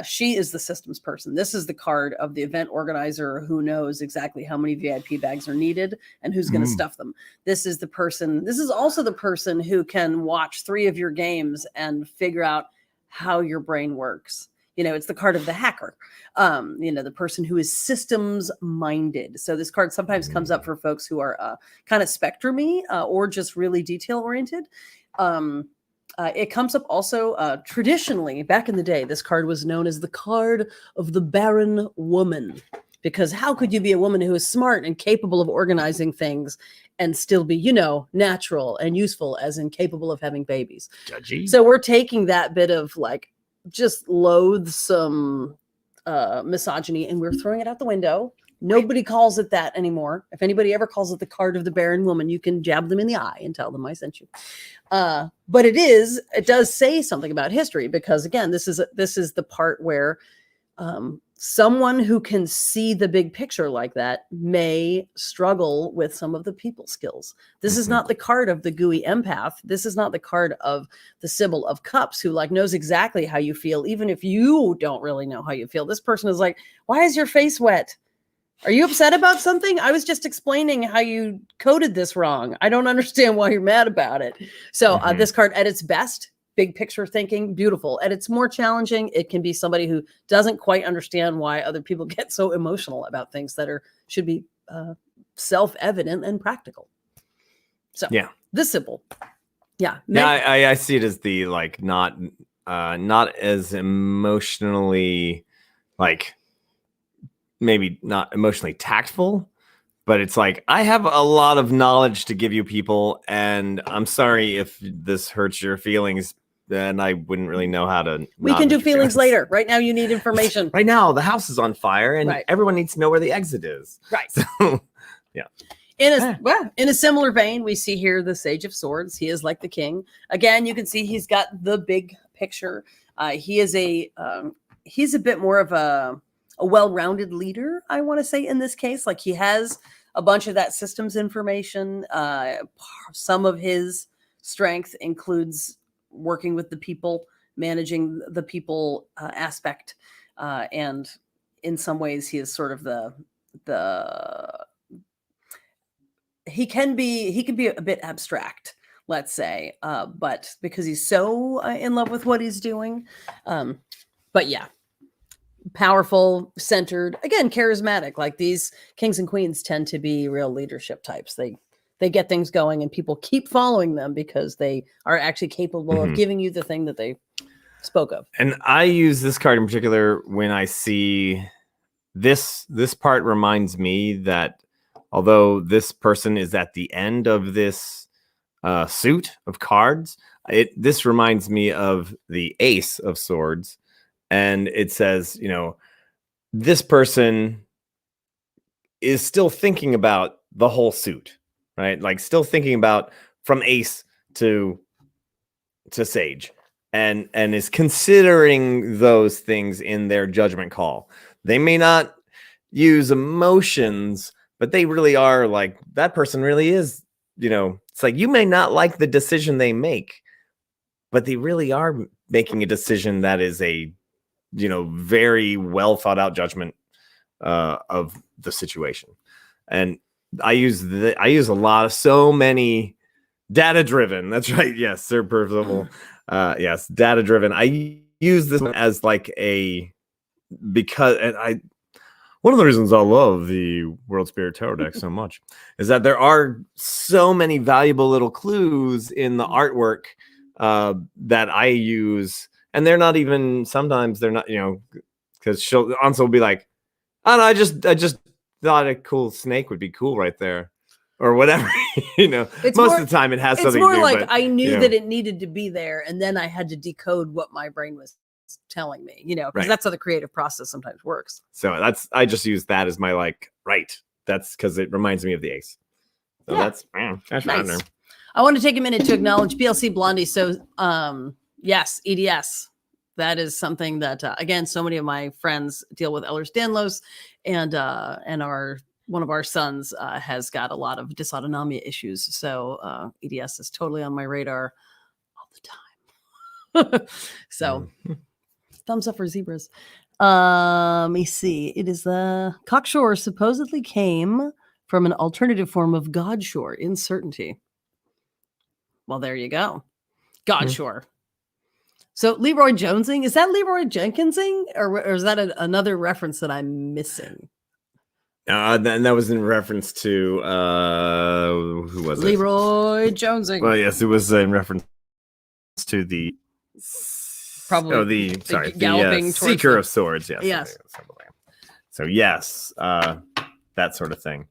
She is the systems person. This is the card of the event organizer who knows exactly how many VIP bags are needed and who's going to stuff them. This is the person. This is also the person who can watch 3 of your games and figure out how your brain works. You know, it's the card of the hacker, you know, the person who is systems minded. So this card sometimes comes up for folks who are kind of spectrum-y or just really detail oriented. It comes up also traditionally back in the day. This card was known as the card of the barren woman, because how could you be a woman who is smart and capable of organizing things and still be, you know, natural and useful, as in capable of having babies? Judgy. So we're taking that bit of like just loathsome misogyny and we're throwing it out the window. Nobody calls it that anymore. If anybody ever calls it the card of the barren woman, you can jab them in the eye and tell them I sent you. But it does say something about history, because again, this is the part where someone who can see the big picture like that may struggle with some of the people skills. This is not the card of the gooey empath. This is not the card of the Sybil of Cups, who like knows exactly how you feel, even if you don't really know how you feel. This person is like, why is your face wet? Are you upset about something? I was just explaining how you coded this wrong. I don't understand why you're mad about it. So this card at its best, big picture thinking, beautiful. At its more challenging, it can be somebody who doesn't quite understand why other people get so emotional about things that should be self-evident and practical. So yeah, this simple. Yeah. Yeah, I see it as the like not as emotionally, like maybe not emotionally tactful, but it's like I have a lot of knowledge to give you people, and I'm sorry if this hurts your feelings. Then I wouldn't really know how to. We can do feelings later. Right now, you need information. Right now, the house is on fire, and Right. everyone needs to know where the exit is. Right. So, yeah. In a similar vein, we see here the Sage of Swords. He is like the king. Again, you can see he's got the big picture. He's a bit more of a well-rounded leader, I want to say, in this case. Like, he has a bunch of that systems information. Some of his strength includes working with the people, managing the people aspect, and in some ways, he is sort of he can be a bit abstract, let's say, but because he's so in love with what he's doing. But yeah, powerful, centered, again, charismatic. Like, these kings and queens tend to be real leadership types. They get things going, and people keep following them because they are actually capable of giving you the thing that they spoke of. And I use this card in particular when I see this part. Reminds me that although this person is at the end of this suit of cards, this reminds me of the Ace of Swords, and it says, this person is still thinking about the whole suit, right? Like, still thinking about from Ace to Sage, and is considering those things in their judgment call. They may not use emotions, but they really are, like, that person really is, it's like, you may not like the decision they make, but they really are making a decision that is a, very well thought out judgment of the situation. And I use so many data driven. That's right. Yes, Sir Percival. Yes, data driven. I use this as like because one of the reasons I love the World Spirit Tarot deck so much is that there are so many valuable little clues in the artwork that I use, and they're not even, sometimes they're not, because Onça will be like, oh no, I just thought a cool snake would be cool right there, or whatever. Most of the time it has something. It's more to do, like, but, I knew that it needed to be there, and then I had to decode what my brain was telling me, because Right. that's how the creative process sometimes works. So I just use that as my, like, right. That's because it reminds me of the Ace. So that's nice. I want to take a minute to acknowledge BLC Blondie. So yes, EDS. That is something that again, so many of my friends deal with Ehlers-Danlos, and one of our sons has got a lot of dysautonomia issues. So EDS is totally on my radar all the time. So thumbs up for zebras. Let me see. It is the cockshore supposedly came from an alternative form of godshore, uncertainty. Well, there you go. Godshore. So Leroy Jonesing, is that Leroy Jenkinsing, or is that another reference that I'm missing? And that was in reference to who was it? Leroy Jonesing. Well, yes, it was in reference to the probably the Seeker of Swords. Yes. Yes. So yes, that sort of thing.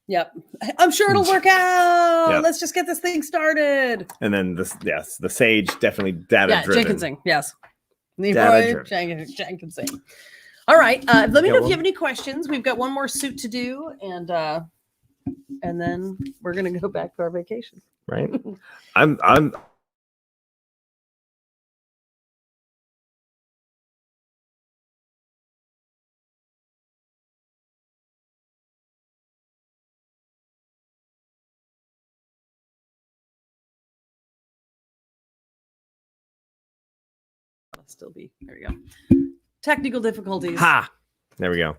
Yep. I'm sure it'll work out. Yep. Let's just get this thing started. And then the Sage, definitely data driven. Jenkinsing, yes. Leroy Jenkinsing. All right. Let me know if you have any questions. We've got one more suit to do, and then we're gonna go back to our vacation. Right. I'm still be there. We go. Technical difficulties. There we go.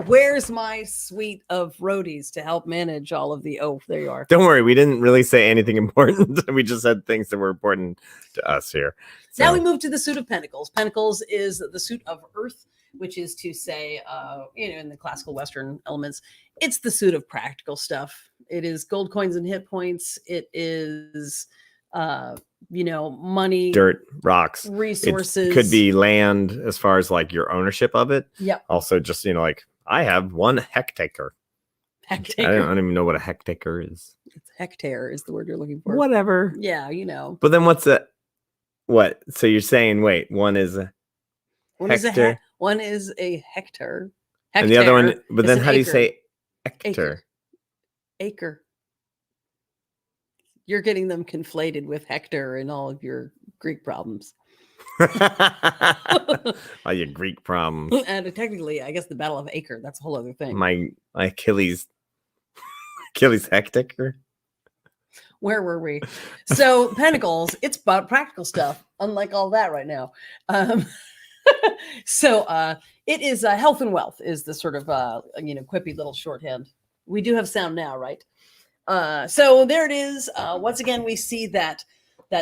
Where's my suite of roadies to help manage all of the? Oh, there you are. Don't worry, we didn't really say anything important. We just said things that were important to us here. Now we move to the suit of Pentacles. Pentacles is the suit of Earth, which is to say, in the classical Western elements, it's the suit of practical stuff. It is gold coins and hit points. It is, money, dirt, rocks, resources. It could be land as far as like your ownership of it. Yeah. Also, just like I have 1 hectare. I don't even know what a hectare is. It's hectare is the word you're looking for. Whatever. Yeah, But then what's a what? So you're saying wait, one is a hectare. One is a hectare. And the other one, but then how do you say hectare? Acre. You're getting them conflated with Hector and all of your Greek problems. All your Greek problems. And technically, I guess the Battle of Acre, that's a whole other thing. My Achilles hectare. Where were we? So Pentacles, it's about practical stuff, unlike all that right now. So it is health and wealth is the sort of quippy little shorthand. We do have sound now, right? So there it is. Once again, we see that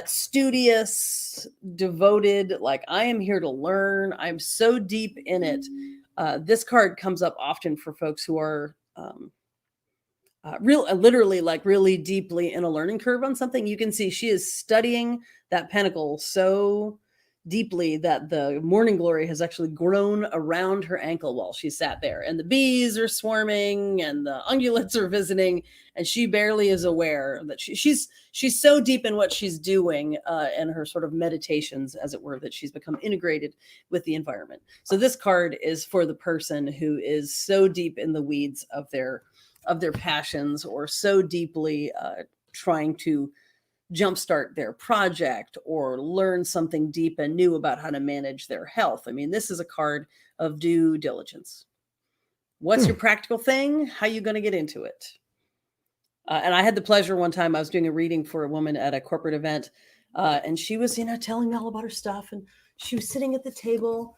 studious, devoted, like I am here to learn. I'm so deep in it. This card comes up often for folks who are literally like really deeply in a learning curve on something. You can see she is studying that pentacle so deeply that the morning glory has actually grown around her ankle while she sat there, and the bees are swarming and the ungulates are visiting, and she barely is aware that she's so deep in what she's doing and her sort of meditations, as it were, that she's become integrated with the environment. So this card is for the person who is so deep in the weeds of their passions, or so deeply trying to jumpstart their project or learn something deep and new about how to manage their health. I mean, this is a card of due diligence. What's your practical thing? How are you going to get into it? And I had the pleasure one time, I was doing a reading for a woman at a corporate event, and she was, telling me all about her stuff. And she was sitting at the table.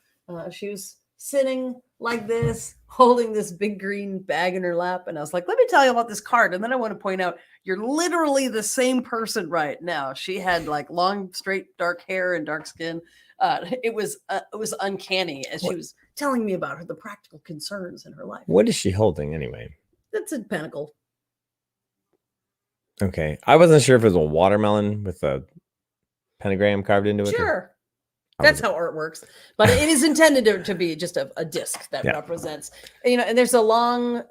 She was sitting like this, holding this big green bag in her lap. And I was like, let me tell you about this card. And then I want to point out, you're literally the same person right now. She had like long, straight, dark hair and dark skin. It was uncanny as she was telling me about the practical concerns in her life. What is she holding anyway? That's a pentacle. Okay. I wasn't sure if it was a watermelon with a pentagram carved into it. Sure. That's how art works. But it is intended to be just a disc that represents, and there's a long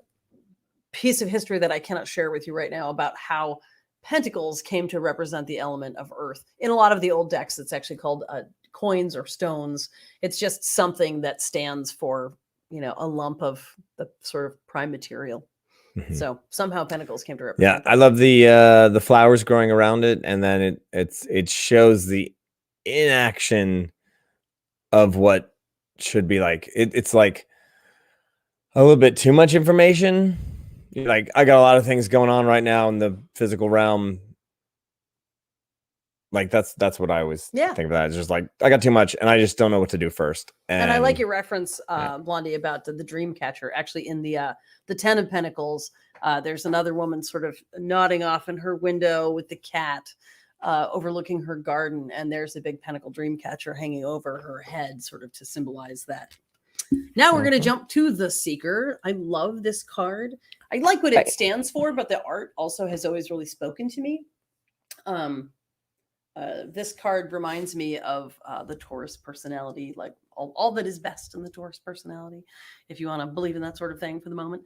piece of history that I cannot share with you right now about how pentacles came to represent the element of earth. In a lot of the old decks, it's actually called coins or stones. It's just something that stands for, a lump of the sort of prime material. Mm-hmm. So somehow pentacles came to represent. Yeah, I love the flowers growing around it, and then it shows the inaction of what should be like. It's like a little bit too much information. Like, I got a lot of things going on right now in the physical realm. Like that's what I always think of that. It's just like, I got too much and I just don't know what to do first. And I like your reference, Blondie, about the dream catcher. Actually, in the 10 of Pentacles, there's another woman sort of nodding off in her window with the cat overlooking her garden. And there's a big pentacle dream catcher hanging over her head, sort of to symbolize that. Now we're going to jump to the Seeker. I love this card. I like what it stands for, but the art also has always really spoken to me. This card reminds me of the Taurus personality, like all that is best in the Taurus personality, if you want to believe in that sort of thing for the moment.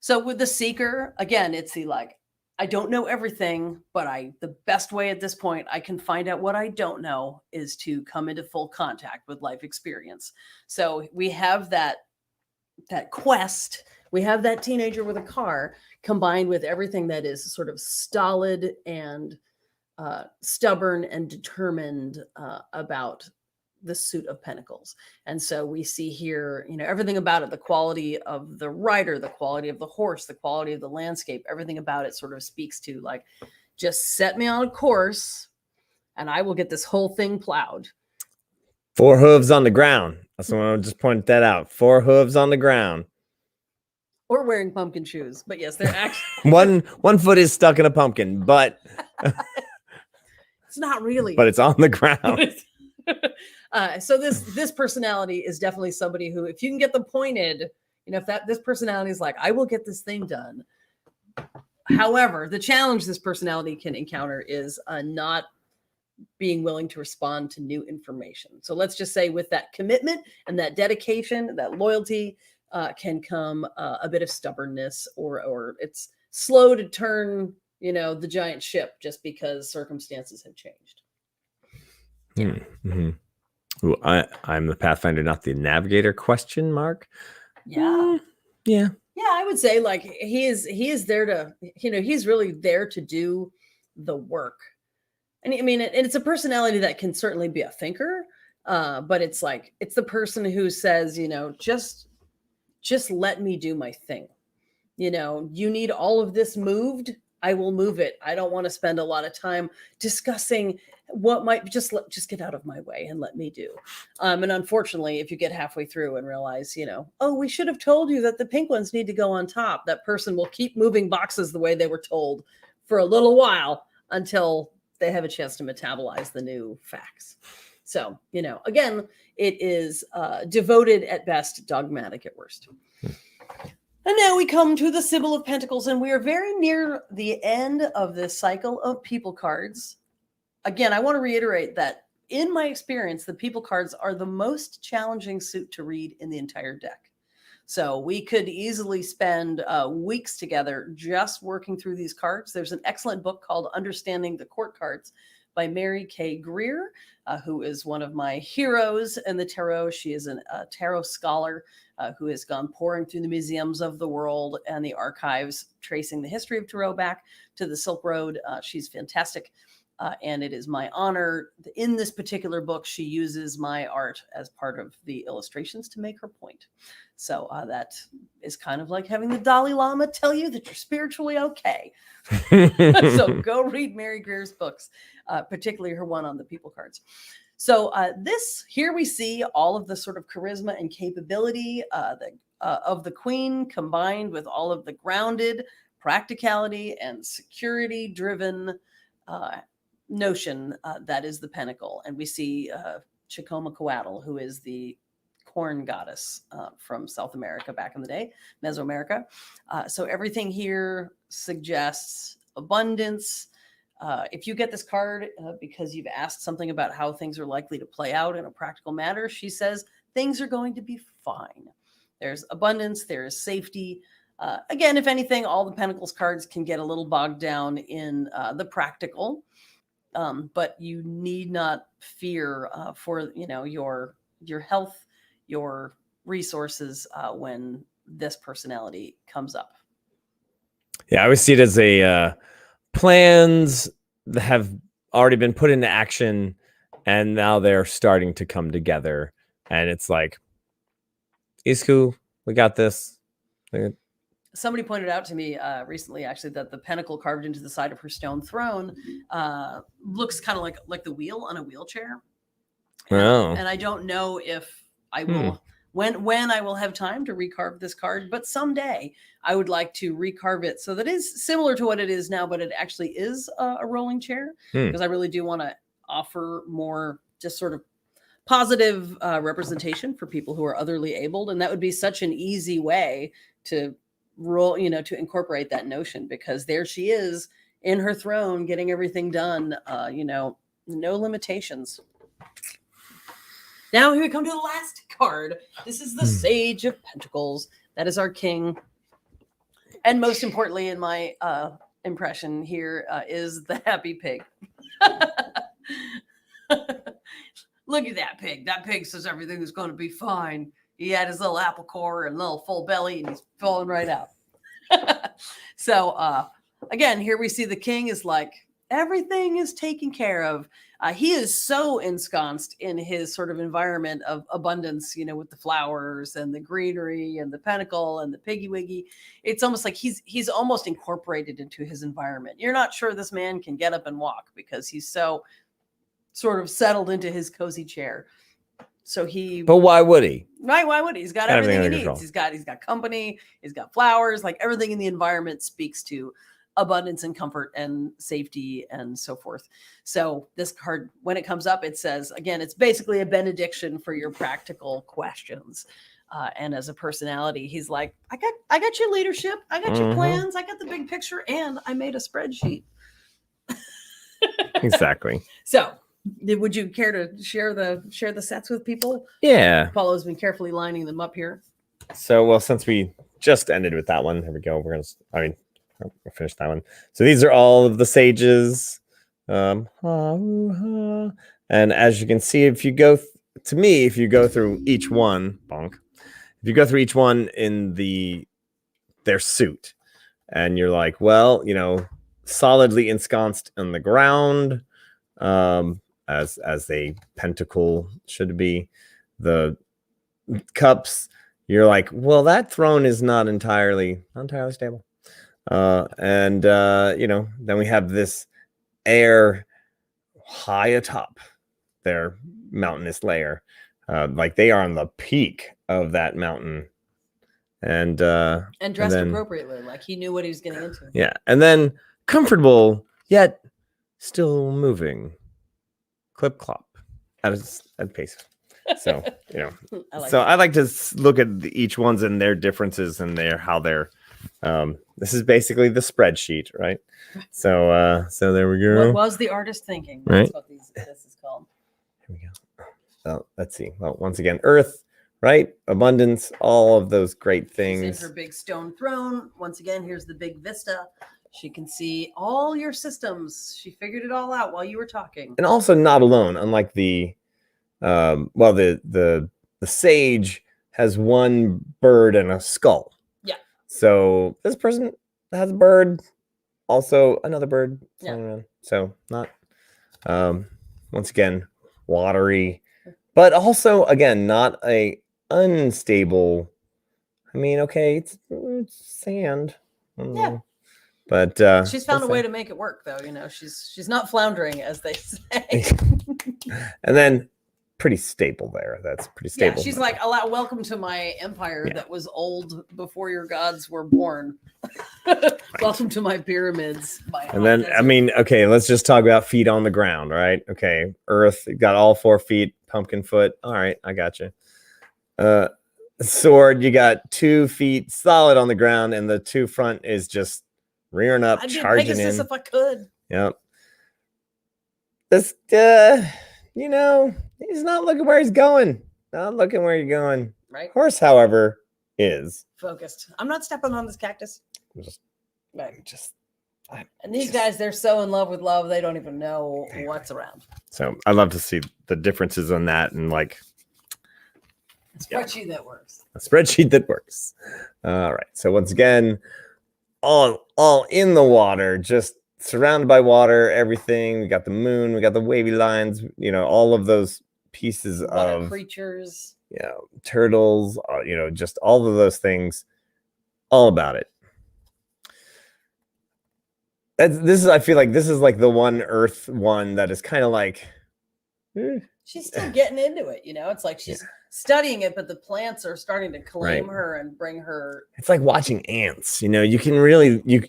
So with the Seeker, again, it's the like, I don't know everything, but the best way at this point I can find out what I don't know is to come into full contact with life experience. So we have that quest, we have that teenager with a car combined with everything that is sort of stolid and stubborn and determined about the suit of Pentacles. And so we see here, everything about it, the quality of the rider, the quality of the horse, the quality of the landscape, everything about it sort of speaks to like, just set me on a course and I will get this whole thing plowed. 4 hooves on the ground. That's the one I just pointed that out. 4 hooves on the ground. or wearing pumpkin shoes. But yes, they're actually one foot is stuck in a pumpkin, but it's not really. but it's on the ground. So this personality is definitely somebody who, if you can get them pointed, if this personality is like, I will get this thing done. However, the challenge this personality can encounter is not being willing to respond to new information. So let's just say with that commitment and that dedication, that loyalty, can come a bit of stubbornness, or it's slow to turn, the giant ship just because circumstances have changed. Mm-hmm. Ooh, I'm the Pathfinder, not the Navigator? ? Yeah. Yeah. Yeah, I would say like he is there to, he's really there to do the work. And I mean, and it's a personality that can certainly be a thinker, but it's the person who says, just let me do my thing. You need all of this moved, I will move it. I don't want to spend a lot of time discussing what might just get out of my way and let me do. And unfortunately, if you get halfway through and realize, oh, we should have told you that the pink ones need to go on top, that person will keep moving boxes the way they were told for a little while until they have a chance to metabolize the new facts. So, again, it is devoted at best, dogmatic at worst. And now we come to the Sybil of Pentacles, and we are very near the end of this cycle of people cards. Again, I want to reiterate that in my experience, the people cards are the most challenging suit to read in the entire deck. So we could easily spend weeks together just working through these cards. There's an excellent book called Understanding the Court Cards by Mary K. Greer, who is one of my heroes in the tarot. She is a tarot scholar who has gone pouring through the museums of the world and the archives, tracing the history of tarot back to the Silk Road. She's fantastic. And it is my honor. In this particular book, she uses my art as part of the illustrations to make her point. So that is kind of like having the Dalai Lama tell you that you're spiritually okay. So go read Mary Greer's books, particularly her one on the people cards. So here we see all of the sort of charisma and capability of the queen, combined with all of the grounded practicality and security-driven notion that is the Pentacle. And we see Chicomacoatl, who is the corn goddess from South America back in the day, Mesoamerica. So everything here suggests abundance. If you get this card because you've asked something about how things are likely to play out in a practical matter, she says things are going to be fine. There's abundance, there is safety. Again, if anything, all the Pentacles cards can get a little bogged down in the practical, but you need not fear for your health, your resources when this personality comes up. Yeah, I always see it as a plans that have already been put into action, and now they're starting to come together. And it's like, it's cool. We got this. Somebody pointed out to me recently, actually, that the pentacle carved into the side of her stone throne looks kind of like the wheel on a wheelchair. And I don't know if I will, when I will have time to recarve this card, but someday I would like to recarve it so that it is similar to what it is now, but it actually is a rolling chair, because I really do want to offer more just sort of positive representation for people who are otherly abled. And that would be such an easy way to to incorporate that notion, because there she is in her throne getting everything done, no limitations. Now here we come to the last card. This is the Sage of Pentacles. That is our king. And most importantly, in my impression here, is the happy pig. Look at that pig. That pig says everything is going to be fine. He had his little apple core and little full belly, and he's falling right out. So again, here we see the king is like, everything is taken care of. He is so ensconced in his sort of environment of abundance, with the flowers and the greenery and the pentacle and the piggy wiggy. It's almost like he's almost incorporated into his environment. You're not sure this man can get up and walk because he's so sort of settled into his cozy chair. So he, But why would he? right? Why would he? He's got Got everything he everything under needs. He's got company. He's got flowers. Like everything in the environment speaks to abundance and comfort and safety and so forth. So this card, when it comes up, it says again, it's basically a benediction for your practical questions. And as a personality, he's like, I got your leadership, I got your plans, I got the big picture, and I made a spreadsheet. Exactly. So, would you care to share the sets with people? Yeah. Paulo's been carefully lining them up here. So, well, since we just ended with that one, here we go. We'll finish that one. So these are all of the sages. And as you can see, if you go through each one, if you go through each one in their suit, and you're like, well, solidly ensconced in the ground, as a pentacle should be. The cups, you're like, well, that throne is not entirely stable. Then we have this air high atop their mountainous layer, like they are on the peak of that mountain, and dressed appropriately, like he knew what he was getting into. Yeah, and then comfortable yet still moving, clip clop at a pace. So I like to look at each ones and their differences and how they're. This is basically the spreadsheet, right? So there we go. What was the artist thinking? Right. That's what this is called. Here we go. So let's see. Well, once again, Earth, right? Abundance, all of those great things. She's in her big stone throne. Once again, here's the big vista. She can see all your systems. She figured it all out while you were talking. And also not alone, unlike the sage has one bird and a skull. Yeah. So this person has a bird, also another bird flying around. So not, once again, watery, but also again not a unstable. I mean, okay, it's sand. Yeah. But she's found a way to make it work, though. She's not floundering, as they say. And then pretty stable there. That's pretty stable. Yeah, she's like, welcome to my empire that was old before your gods were born. Welcome to my pyramids. And then, I mean, okay, let's just talk about feet on the ground, right? Okay, Earth, got all 4 feet, pumpkin foot. All right, I got you. Sword, you got 2 feet solid on the ground, and the 2 front is just rearing up, charging Pegasus in. If I could. Yep. This, he's not looking where he's going. Not looking where you're going. Right. Horse, however, is focused. I'm not stepping on this cactus. And these guys, they're so in love with love, they don't even know what's around. So I love to see the differences on that, and like a spreadsheet that works. A spreadsheet that works. All right. So once again, all in the water, just surrounded by water, everything. We got the moon, we got the wavy lines, all of those pieces of creatures, turtles, just all of those things, all about it. I feel like this is like the one Earth one that is kind of like she's still getting into it. It's like she's studying it, but the plants are starting to claim her and bring her. It's like watching ants. You can really, you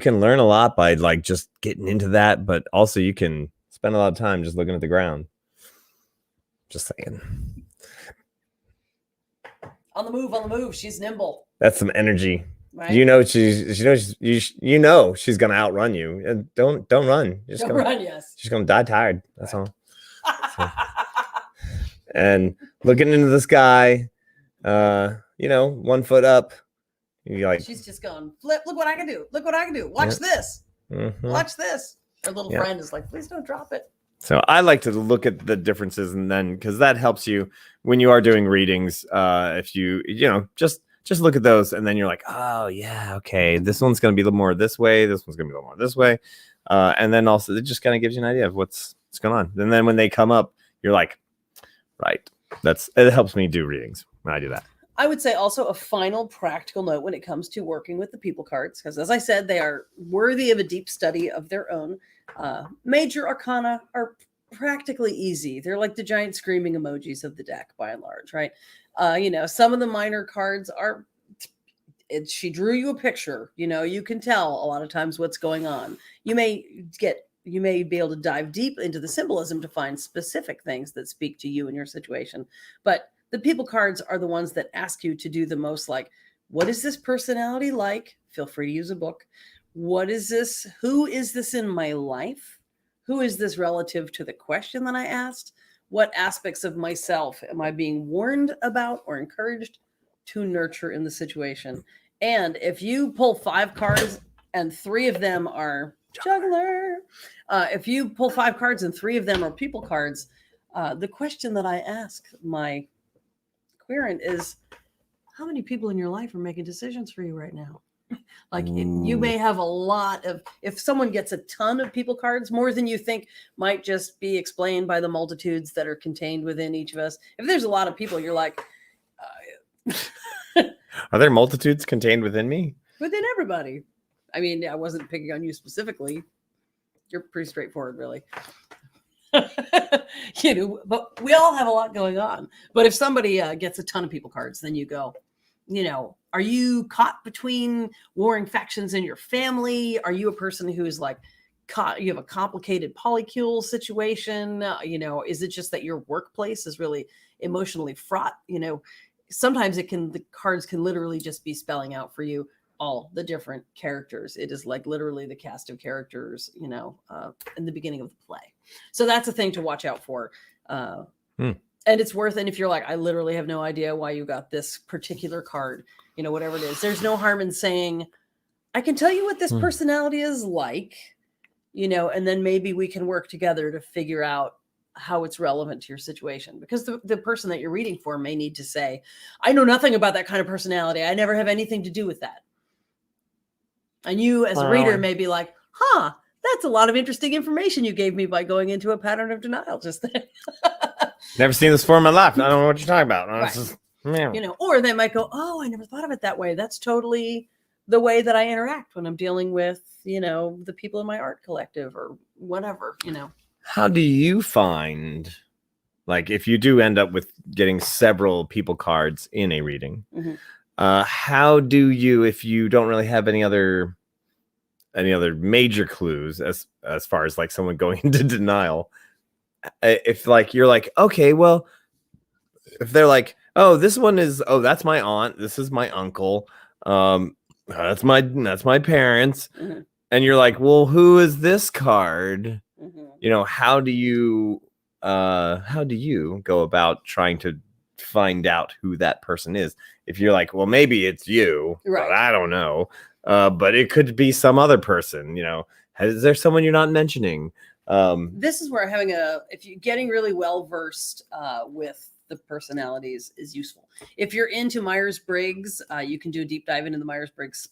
can learn a lot by like just getting into that, but also you can spend a lot of time just looking at the ground. Just saying. On the move. She's nimble. That's some energy. Right? She's gonna outrun you. And don't run. Don't run. Yes. She's gonna die tired. That's all. So. And looking into the sky, 1 foot up. You like. She's just going flip. Look what I can do. Look what I can do. Watch this. Mm-hmm. Watch this. Her little friend is like, please don't drop it. So I like to look at the differences, and then because that helps you when you are doing readings. If you just look at those, and then you're like, oh yeah, okay, this one's going to be a little more this way. This one's going to be a little more this way. And then also it just kind of gives you an idea of what's going on. And then when they come up, you're like, right. It helps me do readings when I do that. I would say also a final practical note when it comes to working with the people cards, because as I said, they are worthy of a deep study of their own. Major arcana are practically easy. They're like the giant screaming emojis of the deck by and large, right? Some of the minor cards are, she drew you a picture, you can tell a lot of times what's going on. You may be able to dive deep into the symbolism to find specific things that speak to you and your situation. But the people cards are the ones that ask you to do the most, like, what is this personality like? Feel free to use a book. What is this? Who is this in my life? Who is this relative to the question that I asked? What aspects of myself am I being warned about or encouraged to nurture in the situation? And if you pull 5 cards and 3 of them are juggler, if you pull 5 cards and 3 of them are people cards, the question that I ask my querent is, how many people in your life are making decisions for you right now? Like, you may have a lot of, if someone gets a ton of people cards, more than you think might just be explained by the multitudes that are contained within each of us. If there's a lot of people, you're like, are there multitudes contained within me? Within everybody. I mean, I wasn't picking on you specifically. You're pretty straightforward, really. But we all have a lot going on. But if somebody gets a ton of people cards, then you go, are you caught between warring factions in your family? Are you a person who is like caught, you have a complicated polycule situation? Is it just that your workplace is really emotionally fraught? Sometimes the cards can literally just be spelling out for you all the different characters. It is like literally the cast of characters, in the beginning of the play. So that's a thing to watch out for. And it's worth, and if you're like, I literally have no idea why you got this particular card, whatever it is, there's no harm in saying, I can tell you what this personality is like, and then maybe we can work together to figure out how it's relevant to your situation. Because the person that you're reading for may need to say, I know nothing about that kind of personality. I never have anything to do with that. And you as a reader may be like, that's a lot of interesting information you gave me by going into a pattern of denial just then. Never seen this before in my life. I don't know what you're talking about. Right. Or they might go, I never thought of it that way. That's totally the way that I interact when I'm dealing with, the people in my art collective or whatever, How do you find, like, if you do end up with getting several people cards in a reading, how do you, if you don't really have any other major clues as far as like someone going into denial, if like you're like, okay, well, if they're like, this one is, that's my aunt, this is my uncle, that's my parents, and you're like, well, who is this card? How do you go about trying to find out who that person is? If you're like, well, maybe it's you, right, but I don't know, but it could be some other person. Is there someone you're not mentioning? This is where if you're getting really well versed with the personalities is useful. If you're into Myers-Briggs, you can do a deep dive into the Myers-Briggs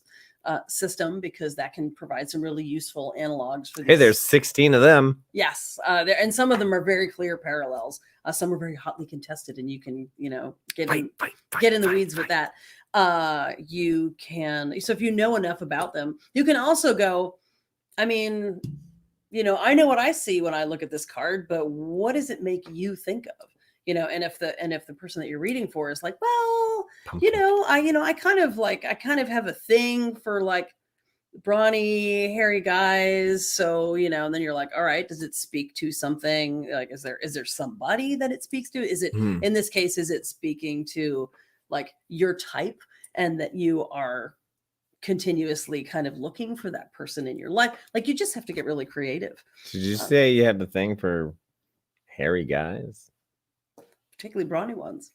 system, because that can provide some really useful analogs for this. Hey, there's 16 of them. Yes, and some of them are very clear parallels. Some are very hotly contested, and you can, get in the weeds with that. You can, so if you know enough about them, you can also go, I know what I see when I look at this card, but what does it make you think of? And if the person that you're reading for is like, well, I kind of have a thing for like brawny, hairy guys. So, and then you're like, all right, does it speak to something? Like, is there somebody that it speaks to? Is it, in this case, is it speaking to like your type, and that you are continuously kind of looking for that person in your life? Like, you just have to get really creative. Did you say you have the thing for hairy guys? Particularly brawny ones.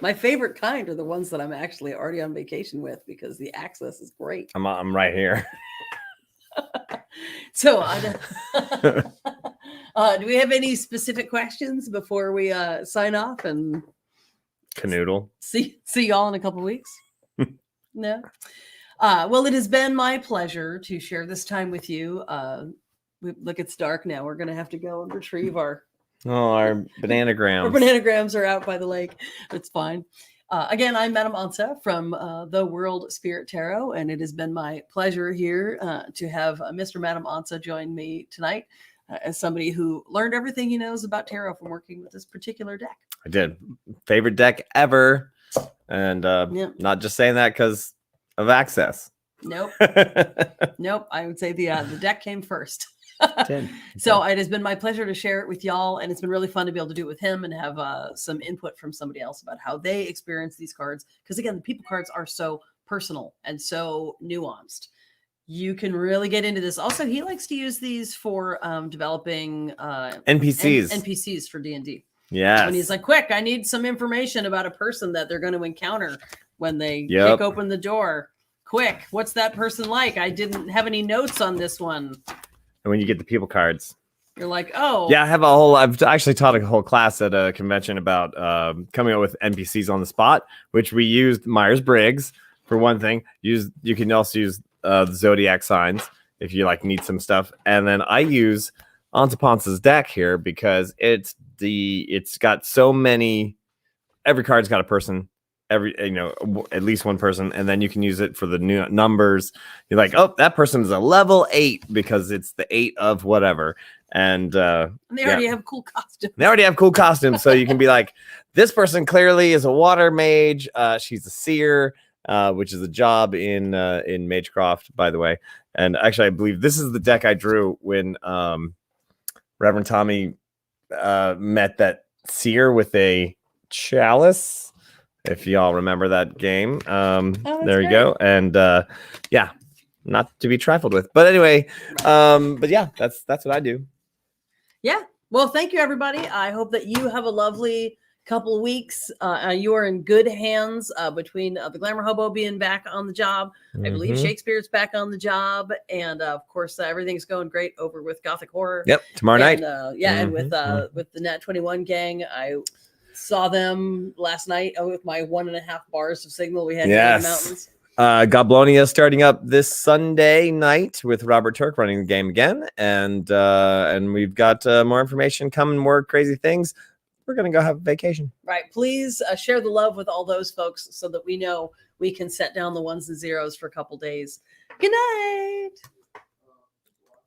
My favorite kind are the ones that I'm actually already on vacation with, because the access is great. I'm right here. So, do we have any specific questions before we sign off and canoodle? See y'all in a couple weeks? No. Well, it has been my pleasure to share this time with you. Look, it's dark now. We're going to have to go and retrieve our bananagrams. Our bananagrams are out by the lake. It's fine. Again, I'm Madame Onça from the World Spirit Tarot, and it has been my pleasure here to have Mr. Madame Onça join me tonight. as somebody who learned everything he knows about tarot from working with this particular deck. I did. Favorite deck ever. And Yep. not just saying that because of access. Nope. Nope. I would say the deck came first. Did. So it has been my pleasure to share it with y'all, and it's been really fun to be able to do it with him and have some input from somebody else about how they experience these cards. Because again, the people cards are so personal and so nuanced. You can really get into this. Also, he likes to use these for developing NPCs. NPCs for D&D. Yes. When he's like, quick, I need some information about a person that they're going to encounter when they kick open the door. Quick, what's that person like? I didn't have any notes on this one. And when you get the people cards, you're like, oh. Yeah, I've actually taught a whole class at a convention about coming up with NPCs on the spot, which we used Myers-Briggs for one thing. You can also use the zodiac signs if you like need some stuff. And then I use Onça Ponce's deck here because it's got so many, every card's got a person, at least one person, and then you can use it for the new numbers. You're like, oh, that person is a level 8 because it's the 8 of whatever. And they already have cool costumes. They already have cool costumes. So you can be like, this person clearly is a water mage. She's a seer, which is a job in Magecroft, by the way. And actually, I believe this is the deck I drew when Reverend Tommy met that seer with a chalice. If y'all remember that game, there you go. And yeah, not to be trifled with. But anyway, but yeah, that's what I do. Yeah. Well, thank you, everybody. I hope that you have a lovely couple of weeks. You are in good hands between the Glamour Hobo being back on the job. I believe Shakespeare's back on the job. And of course, everything's going great over with Gothic Horror. Yep. Tomorrow night. And with the Nat 21 gang, I saw them last night with my 1.5 bars of signal we had in the mountains. Goblonia starting up this Sunday night with Robert Turk running the game again. And we've got more information coming, more crazy things. We're going to go have a vacation. Right. Please share the love with all those folks so that we know we can set down the ones and zeros for a couple days. Good night.